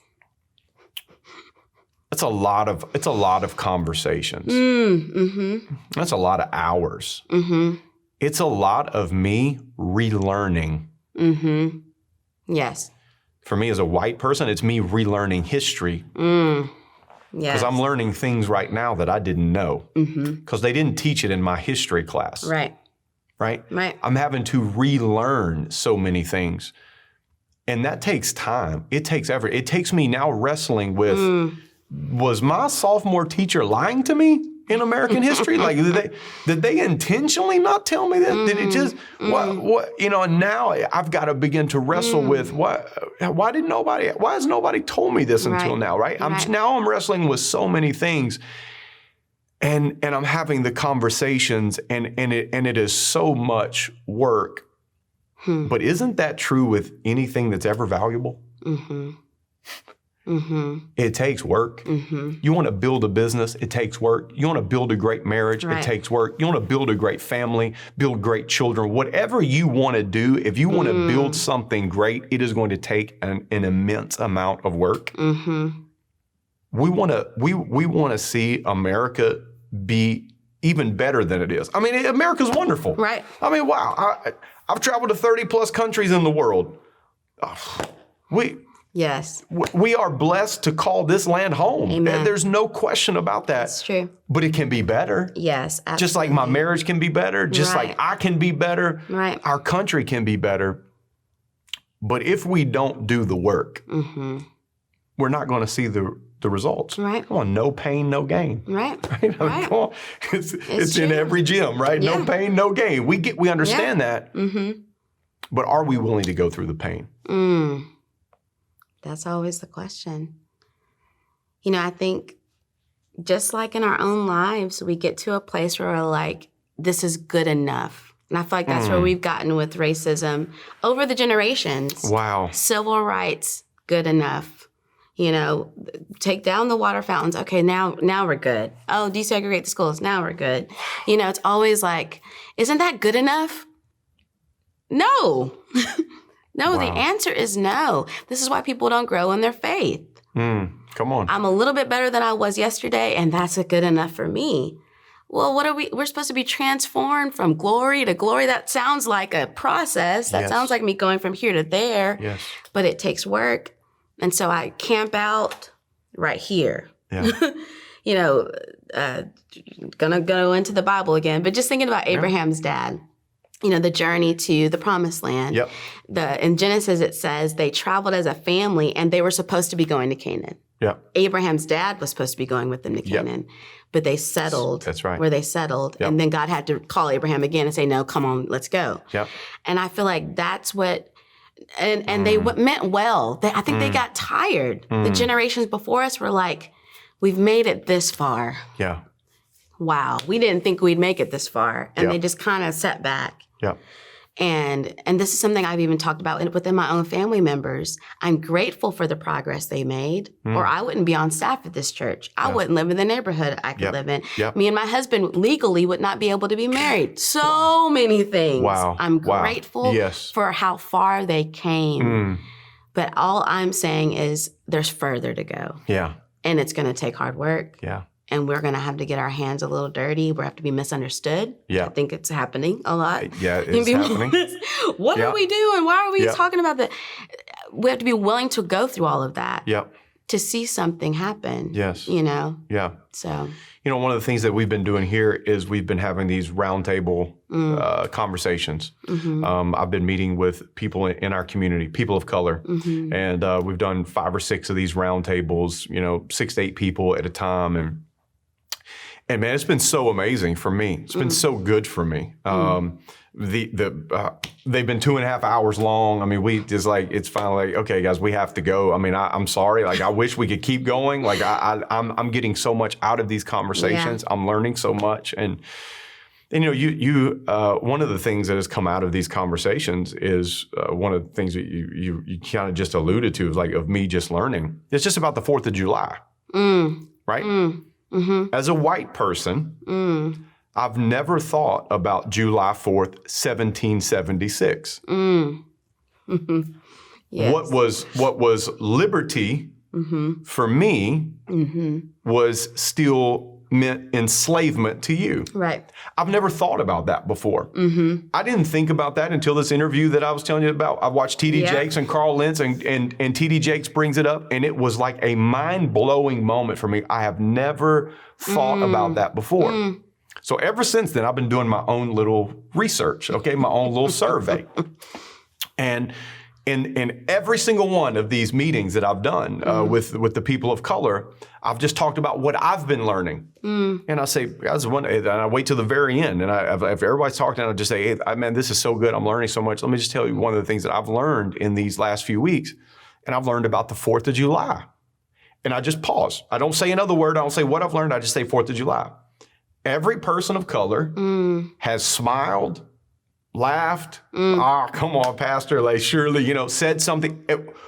It's a lot of conversations. That's a lot of hours. It's a lot of me relearning. Yes. For me as a white person, it's me relearning history. Because I'm learning things right now that I didn't know. Because they didn't teach it in my history class. Right. I'm having to relearn so many things. And that takes time. It takes effort. It takes me now wrestling with, was my sophomore teacher lying to me in American history? Like, did they intentionally not tell me that? Did it just, and now I've got to begin to wrestle with, why has nobody told me this until now, right? Now I'm wrestling with so many things. And I'm having the conversations, and it is so much work. But isn't that true with anything that's ever valuable? It takes work. You want to build a business, it takes work. You want to build a great marriage, it takes work. You want to build a great family, build great children. Whatever you want to do, if you want to build something great, it is going to take an immense amount of work. We want to see America be even better than it is. I mean, America's wonderful. Right. I mean, wow. I've traveled to 30 plus countries in the world. We are blessed to call this land home. Amen. There's no question about that. That's true. But it can be better. Yes, absolutely. Just like my marriage can be better, just like I can be better, our country can be better. But if we don't do the work, we're not going to see the results. Right. Come on, no pain, no gain. Right. Come on. It's in every gym, right? Yeah. No pain, no gain. We understand that. But are we willing to go through the pain? That's always the question. I think just like in our own lives, we get to a place where we're like, this is good enough. And I feel like that's where we've gotten with racism over the generations. Wow. Civil rights, good enough. Take down the water fountains. Okay, now we're good. Oh, desegregate the schools. Now we're good. It's always like, isn't that good enough? No. No, wow. The answer is no. This is why people don't grow in their faith. Come on. I'm a little bit better than I was yesterday, and that's good enough for me. Well, we're supposed to be transformed from glory to glory. That sounds like a process. That sounds like me going from here to there. Yes. But it takes work. And so I camp out right here. Yeah. Gonna go into the Bible again, but just thinking about Abraham's dad, the journey to the promised land. Yep. In Genesis, it says they traveled as a family and they were supposed to be going to Canaan. Yep. Abraham's dad was supposed to be going with them to Canaan, but they settled. That's right. Where they settled. Yep. And then God had to call Abraham again and say, no, come on, let's go. Yep. And I feel like that's what, and they meant well. I think they got tired. The generations before us were like, we've made it this far. Yeah. Wow. We didn't think we'd make it this far. And they just kind of sat back. Yeah. And this is something I've even talked about within my own family members. I'm grateful for the progress they made, or I wouldn't be on staff at this church. I wouldn't live in the neighborhood I could live in. Yep. Me and my husband legally would not be able to be married. So many things. Wow. I'm grateful for how far they came. But all I'm saying is there's further to go. Yeah. And it's going to take hard work. Yeah. And we're going to have to get our hands a little dirty. We have to be misunderstood. Yeah. I think it's happening a lot. Yeah, it's happening. What are we doing? Why are we talking about that? We have to be willing to go through all of that to see something happen. Yes. Yeah. So. One of the things that we've been doing here is we've been having these roundtable conversations. I've been meeting with people in our community, people of color, and we've done 5 or 6 of these roundtables, 6 to 8 people at a time. And man, it's been so amazing for me. It's been so good for me. They've been 2.5 hours long. I mean, we just it's finally like, okay, guys, we have to go. I mean, I'm sorry. I wish we could keep going. I'm getting so much out of these conversations. Yeah. I'm learning so much. And you one of the things that has come out of these conversations is one of the things that you kind of just alluded to, of me just learning. It's just about the 4th of July, right? As a white person, I've never thought about July 4th, 1776. Yes. What was liberty for me was still meant enslavement to you. Right. I've never thought about that before. I didn't think about that until this interview that I was telling you about. I watched T.D. Jakes and Carl Lentz, and T.D. Jakes brings it up, and it was like a mind-blowing moment for me. I have never thought about that before. So ever since then, I've been doing my own little research, okay, my own little survey. And in every single one of these meetings that I've done with the people of color, I've just talked about what I've been learning. And I say, and I wait till the very end. And if everybody's talking, I just say, hey, man, this is so good. I'm learning so much. Let me just tell you one of the things that I've learned in these last few weeks. And I've learned about the 4th of July. And I just pause. I don't say another word. I don't say what I've learned. I just say 4th of July. Every person of color has smiled, laughed. Come on, Pastor. Like, surely, said something.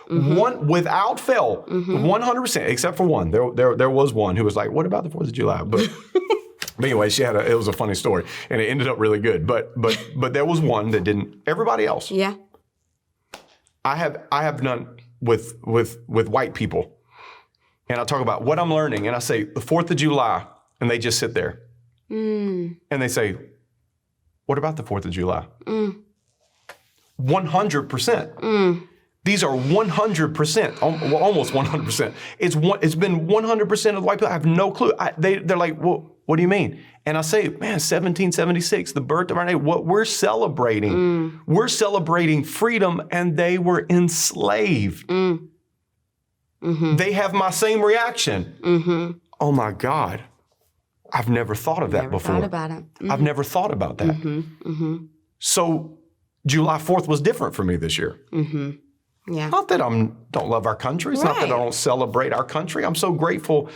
One without fail, 100%, except for one. There was one who was like, "What about the 4th of July?" But anyway, it was a funny story, and it ended up really good. But there was one that didn't. Everybody else. Yeah. I have done with white people, and I talk about what I'm learning, and I say the 4th of July, and they just sit there, and they say, "What about the 4th of July?" 100%. These are 100%, almost 100%. It's been 100% of the white people. I have no clue. They're like, well, what do you mean? And I say, man, 1776, the birth of our nation. What we're celebrating, we're celebrating freedom, and they were enslaved. They have my same reaction. Oh my God. I've never thought of that before. Never thought about it. I've never thought about that. So July 4th was different for me this year. Yeah. Not that I don't love our country. It's not that I don't celebrate our country. I'm so grateful.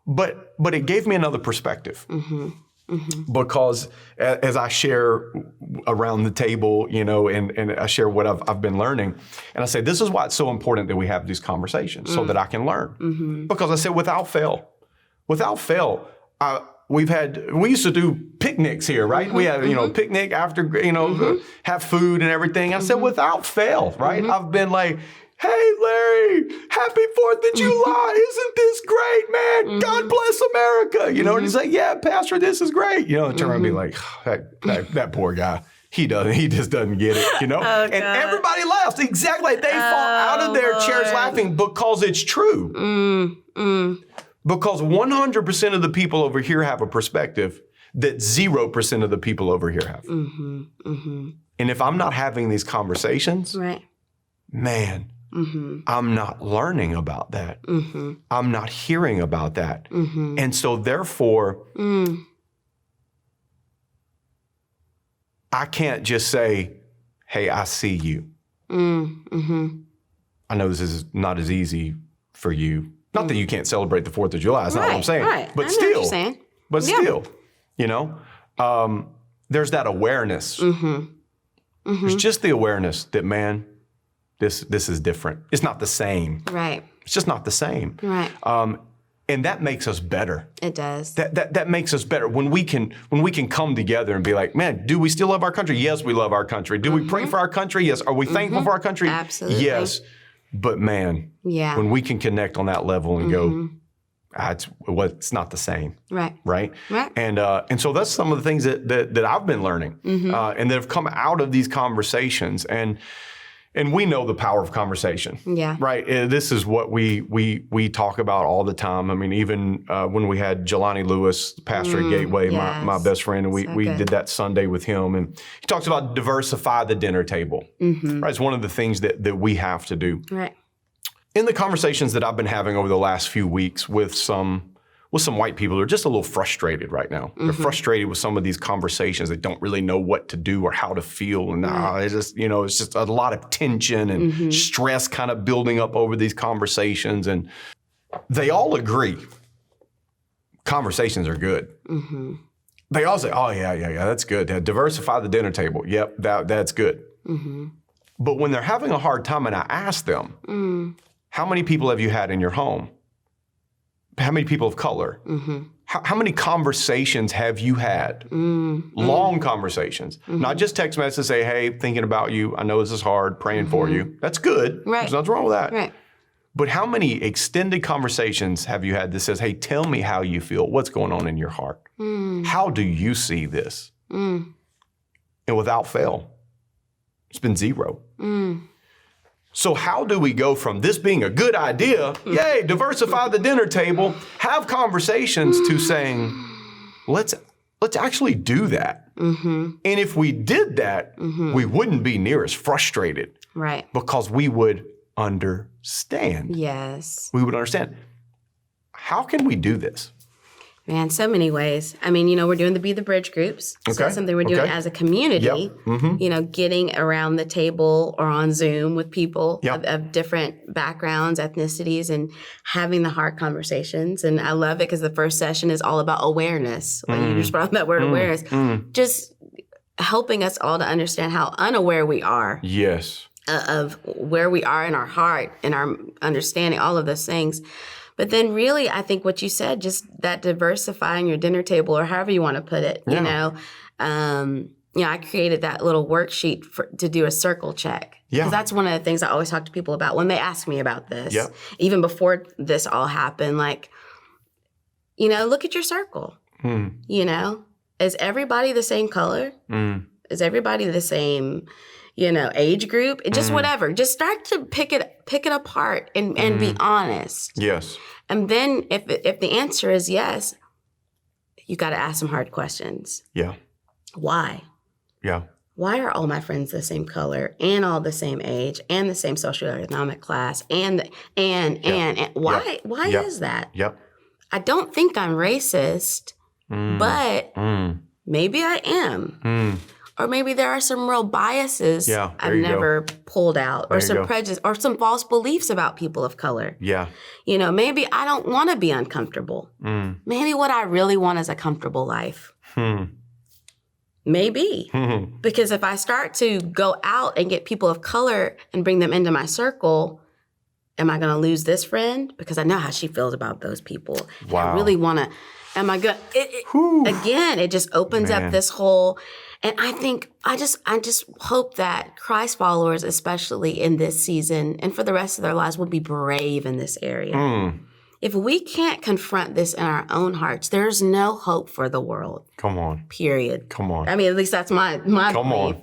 But it gave me another perspective. Because as I share around the table, and I share what I've been learning, and I say, this is why it's so important that we have these conversations so that I can learn. Because I said, without fail, we used to do picnics here, right? We had, picnic after, have food and everything. I said, without fail, right? I've been like, hey, Larry, happy 4th of July. Isn't this great, man? God bless America. And he's like, yeah, Pastor, this is great. And turn around and be like, that poor guy. He just doesn't get it, and everybody laughs. Exactly. They fall out of their chairs laughing because it's true. Because 100% of the people over here have a perspective that 0% of the people over here have. And if I'm not having these conversations, man, I'm not learning about that. I'm not hearing about that. And so therefore, I can't just say, hey, I see you. I know this is not as easy for you. Not that you can't celebrate the 4th of July. That's not what I'm saying. But still, there's that awareness. There's just the awareness that, man, this is different. It's not the same. Right. It's just not the same. Right. And that makes us better. It does. That makes us better when we can come together and be like, man, do we still love our country? Yes, we love our country. Do we pray for our country? Yes. Are we thankful for our country? Absolutely. Yes. But man, when we can connect on that level and go, it's not the same. Right. And so that's some of the things that I've been learning and that have come out of these conversations. And we know the power of conversation. Yeah. Right. This is what we talk about all the time. I mean, even when we had Jelani Lewis, pastor at Gateway, my best friend, and we did that Sunday with him. And he talks about diversify the dinner table. Right. It's one of the things that we have to do. Right. In the conversations that I've been having over the last few weeks with some white people who are just a little frustrated right now. They're frustrated with some of these conversations. They don't really know what to do or how to feel. And it's just a lot of tension and stress kind of building up over these conversations. And they all agree conversations are good. They all say, oh, yeah, that's good. Diversify the dinner table. Yep, that's good. But when they're having a hard time and I ask them, how many people have you had in your home? How many people of color? How many conversations have you had? Long conversations. Not just text messages say, hey, thinking about you. I know this is hard, praying for you. That's good. There's nothing wrong with that. But how many extended conversations have you had that says, hey, tell me how you feel. What's going on in your heart? How do you see this? And without fail, it's been zero. So how do we go from this being a good idea, yay, diversify the dinner table, have conversations, to saying, let's actually do that. And if we did that, we wouldn't be near as frustrated. Right. Because we would understand. Yes. We would understand. How can we do this? Man, so many ways. I mean, we're doing the Be the Bridge groups. So that's something we're doing as a community, getting around the table or on Zoom with people of different backgrounds, ethnicities, and having the hard conversations. And I love it because the first session is all about awareness. Like you just brought up that word awareness. Just helping us all to understand how unaware we are. Yes. Of where we are in our heart and our understanding, all of those things. But then really, I think what you said, just that diversifying your dinner table, or however you want to put it, I created that little worksheet to do a circle check. Because that's one of the things I always talk to people about when they ask me about this. Even before this all happened, like, look at your circle. Is everybody the same color? Is everybody the same age group, just whatever. Just start to pick it apart and be honest. Yes. And then if the answer is yes, you got to ask some hard questions. Yeah. Why? Yeah. Why are all my friends the same color and all the same age and the same socioeconomic class and why is that? Yep. I don't think I'm racist, but maybe I am. Or maybe there are some real biases I've never pulled out, or some prejudice, or some false beliefs about people of color. Yeah. Maybe I don't want to be uncomfortable. Maybe what I really want is a comfortable life. Maybe. Because if I start to go out and get people of color and bring them into my circle, am I going to lose this friend? Because I know how she feels about those people. Wow. I really want to. Am I good? Again, it just opens up this whole. And I think I just hope that Christ followers, especially in this season and for the rest of their lives, will be brave in this area. If we can't confront this in our own hearts, there's no hope for the world. Come on. Period. Come on. I mean, at least that's my belief. Come on.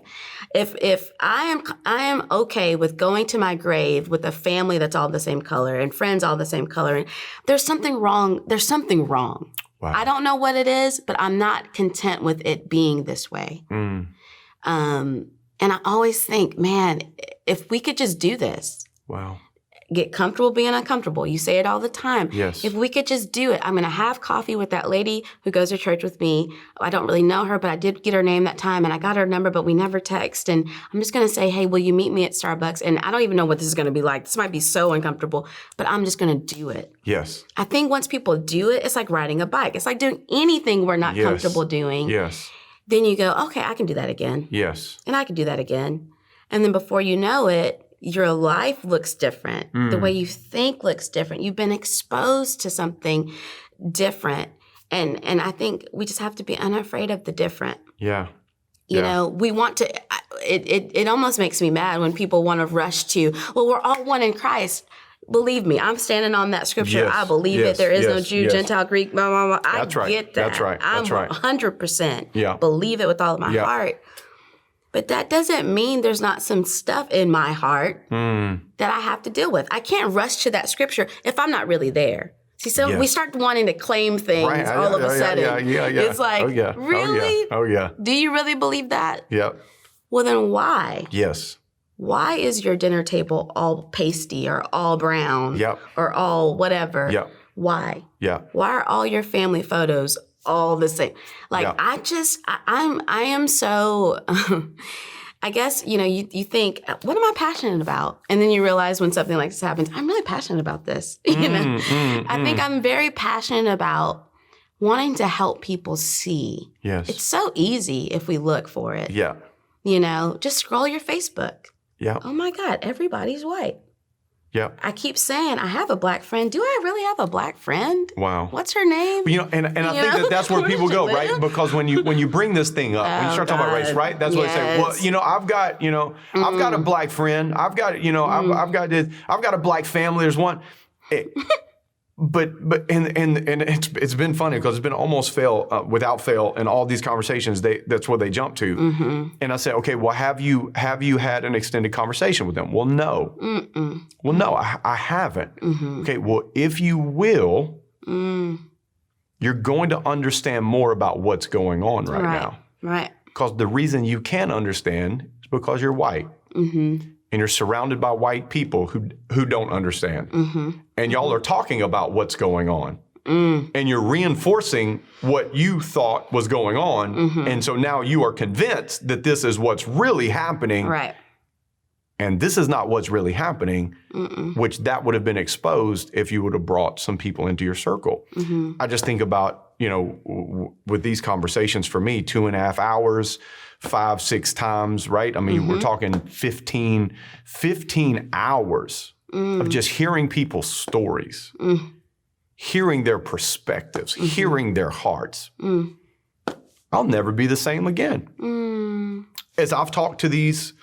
If I am okay with going to my grave with a family that's all the same color and friends all the same color, and there's something wrong. There's something wrong. Wow. I don't know what it is, but I'm not content with it being this way. And I always think, man, if we could just do this. Wow. Get comfortable being uncomfortable. You say it all the time. Yes. If we could just do it. I'm going to have coffee with that lady who goes to church with me. I don't really know her, but I did get her name that time, and I got her number, but we never text. And I'm just going to say, hey, will you meet me at Starbucks? And I don't even know what this is going to be like. This might be so uncomfortable, but I'm just going to do it. Yes. I think once people do it, it's like riding a bike. It's like doing anything we're not comfortable doing. Yes. Then you go, okay, I can do that again. Yes. And I can do that again. And then before you know it, your life looks different. The way you think looks different. You've been exposed to something different. And I think we just have to be unafraid of the different. Yeah. You know, we want to, it almost makes me mad when people want to rush to, well, we're all one in Christ. Believe me, I'm standing on that scripture. Yes, I believe it. There is no Jew, Gentile, Greek, blah, blah, blah. That's right. Get that. That's right. That's right. 100% believe it with all of my heart. But that doesn't mean there's not some stuff in my heart that I have to deal with. I can't rush to that scripture if I'm not really there. See, so we start wanting to claim things all of a sudden. Yeah. It's like, really? Oh, yeah. Do you really believe that? Yeah. Well, then why? Yes. Why is your dinner table all pasty or all brown or all whatever? Yeah. Why? Yeah. Why are all your family photos all the same? Like, I am so, I guess, you think, what am I passionate about? And then you realize when something like this happens, I'm really passionate about this. I think I'm very passionate about wanting to help people see. Yes. It's so easy if we look for it. Yeah. Just scroll your Facebook. Yeah. Oh my God, everybody's white. Yep. I keep saying, I have a black friend. Do I really have a black friend? Wow. What's her name? You know, and I think that's where people go, right? Because when you bring this thing up, when you start talking about race, right? That's what they say. Well, I've got a black friend. I've got I've got a black family. There's one. But it's been funny because it's been almost without fail in all these conversations. That's what they jump to. Mm-hmm. And I say, okay, well, have you had an extended conversation with them? Well, no. Mm-mm. Well, no, I haven't. Mm-hmm. Okay, well, if you will, you're going to understand more about what's going on right now. Right. Because the reason you can understand is because you're white. Mm-hmm. And you're surrounded by white people who don't understand. Mm-hmm. And y'all are talking about what's going on. And you're reinforcing what you thought was going on. Mm-hmm. And so now you are convinced that this is what's really happening. Right. And this is not what's really happening, which that would have been exposed if you would have brought some people into your circle. Mm-hmm. I just think about, with these conversations for me, 2.5 hours, 5-6 times, right? I mean, we're talking 15 hours of just hearing people's stories, hearing their perspectives, hearing their hearts. I'll never be the same again. As I've talked to these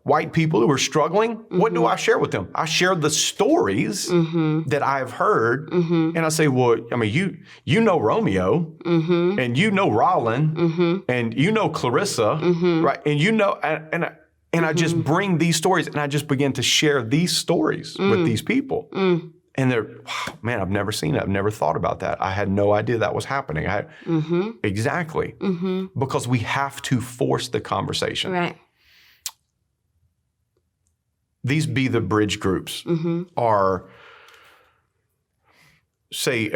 white people who are struggling, what do I share with them? I share the stories that I've heard, and I say, well, I mean, you know Romeo, and you know Rollin, and you know Clarrissa, right? And and I just bring these stories, and I just begin to share these stories with these people. And they're, man, I've never seen it. I've never thought about that. I had no idea that was happening. Exactly. Because we have to force the conversation. Right. These Be the Bridge groups are, say,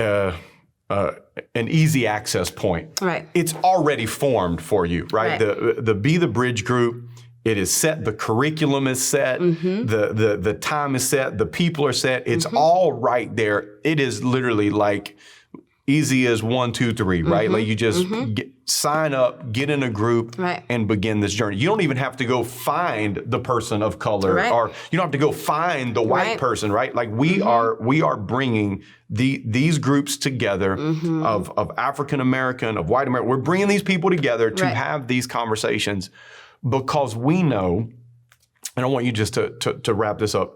an easy access point. Right. It's already formed for you, right? The Be the Bridge group, it is set. The curriculum is set. The time is set. The people are set. It's all right there. It is literally like easy as 1, 2, 3, right? Like you just sign up, get in a group, and begin this journey. You don't even have to go find the person of color, or you don't have to go find the white person, right? Like we are bringing these groups together of African American, of white American. We're bringing these people together to have these conversations because we know, and I want you just to wrap this up,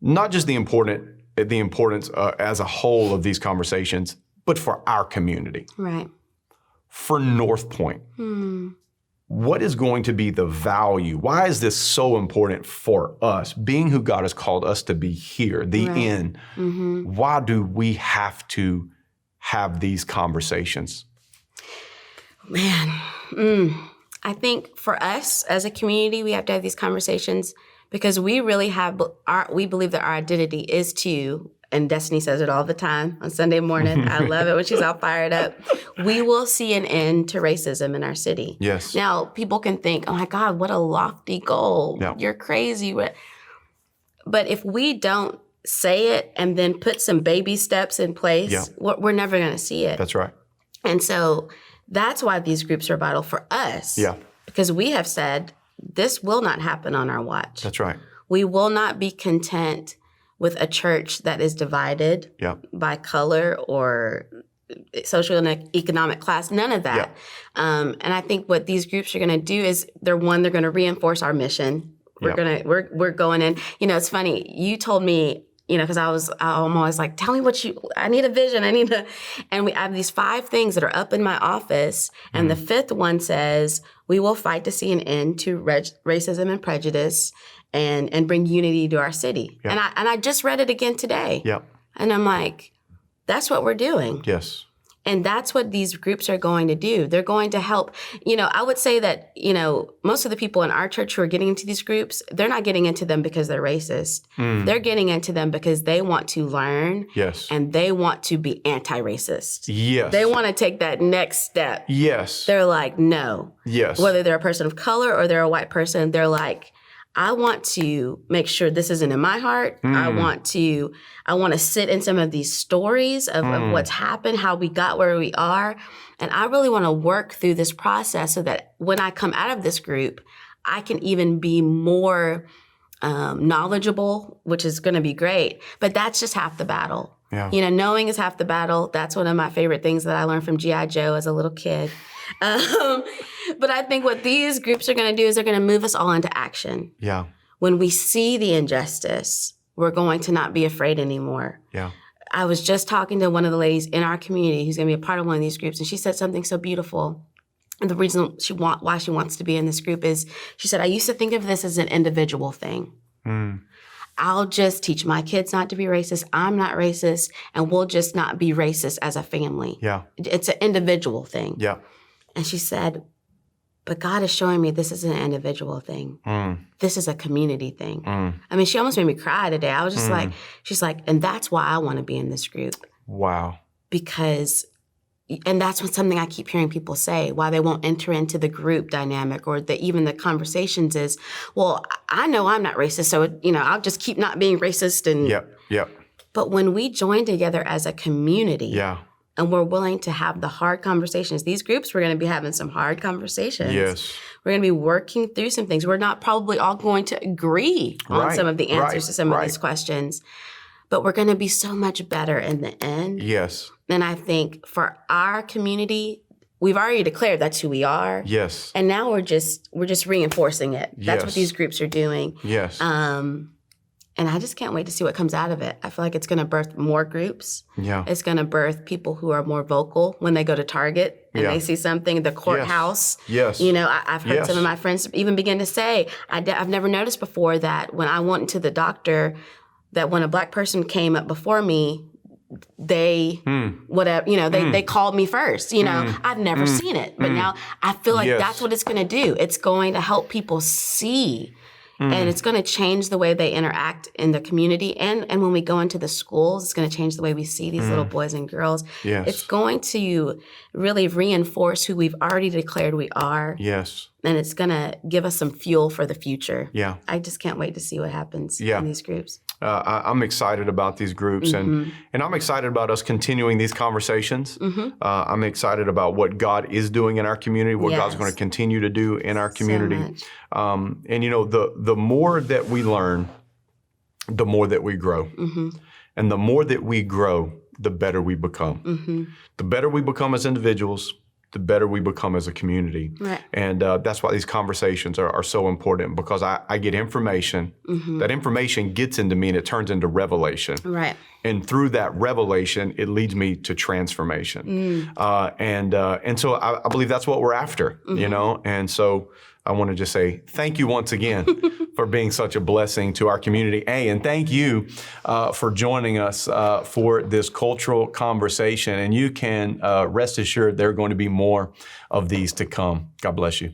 not just the importance as a whole of these conversations, but for our community. Right. For Northpoint. What is going to be the value? Why is this so important for us, being who God has called us to be here, the end? Why do we have to have these conversations? Man, I think for us as a community, we have to have these conversations because we really we believe that our identity is to, and Destiny says it all the time on Sunday morning. I love it when she's all fired up. We will see an end to racism in our city. Yes. Now, people can think, oh my God, what a lofty goal. Yep. You're crazy. But if we don't say it and then put some baby steps in place, we're never going to see it. That's right. And so that's why these groups are vital for us. Yeah. Because we have said, this will not happen on our watch. That's right. We will not be content with a church that is divided by color or social and economic class, none of that. And I think what these groups are going to do is they're going to reinforce our mission. We're going in. It's funny. You told me, because I'm always like, tell me I need a vision. And we have these 5 things that are up in my office. And the 5th one says, we will fight to see an end to racism and prejudice and bring unity to our city. Yep. And I just read it again today. Yep. And I'm like, that's what we're doing. Yes. And that's what these groups are going to do. They're going to help. I would say that, most of the people in our church who are getting into these groups, they're not getting into them because they're racist. They're getting into them because they want to learn. Yes. And they want to be anti-racist. Yes. They want to take that next step. Yes. They're like, no. Yes. Whether they're a person of color or they're a white person, they're like, I want to make sure this isn't in my heart. I want to sit in some of these stories of what's happened, how we got where we are. And I really want to work through this process so that when I come out of this group, I can even be more knowledgeable, which is going to be great. But that's just half the battle. Yeah. You know, knowing is half the battle. That's one of my favorite things that I learned from G.I. Joe as a little kid. But I think what these groups are going to do is they're going to move us all into action. Yeah. When we see the injustice, we're going to not be afraid anymore. Yeah. I was just talking to one of the ladies in our community who's going to be a part of one of these groups, and she said something so beautiful. And the reason why she wants to be in this group is, she said, I used to think of this as an individual thing. I'll just teach my kids not to be racist. I'm not racist, and we'll just not be racist as a family. Yeah. It's an individual thing. Yeah. And she said, but God is showing me this is an individual thing. This is a community thing. I mean, she almost made me cry today. I was just like, she's like, and that's why I want to be in this group. Wow. Because, and that's something I keep hearing people say, why they won't enter into the group dynamic or even the conversations is, well, I know I'm not racist, so, you know, I'll just keep not being racist. And Yep. But when we join together as a community, Yeah. and we're willing to have the hard conversations. These groups, we're going to be having some hard conversations. Yes. We're going to be working through some things. We're not probably all going to agree on some of the answers to some of these questions, but we're going to be so much better in the end. Yes. And I think for our community, we've already declared that's who we are. Yes. And now we're just reinforcing it. That's what these groups are doing. Yes. And I just can't wait to see what comes out of it. I feel like it's going to birth more groups. Yeah. It's going to birth people who are more vocal when they go to Target and they see something, the courthouse. Yes. You know, I've heard some of my friends even begin to say, I've never noticed before that when I went to the doctor, that when a Black person came up before me, they whatever, you know, they called me first. You know, I've never seen it. But now I feel like that's what it's going to do. It's going to help people see. And it's going to change the way they interact in the community. And when we go into the schools, it's going to change the way we see these little boys and girls. Yes. It's going to really reinforce who we've already declared we are. Yes. And it's going to give us some fuel for the future. Yeah. I just can't wait to see what happens in these groups. I'm excited about these groups, and I'm excited about us continuing these conversations. I'm excited about what God is doing in our community, what God's going to continue to do in our community. And you know, the more that we learn, the more that we grow. And the more that we grow, the better we become. The better we become as individuals, the better we become as a community. Right. And that's why these conversations are so important, because I get information. That information gets into me and it turns into revelation. Right. And through that revelation, it leads me to transformation. And so I believe that's what we're after, you know? And so I want to just say thank you once again for being such a blessing to our community. And thank you for joining us for this cultural conversation. And you can rest assured there are going to be more of these to come. God bless you.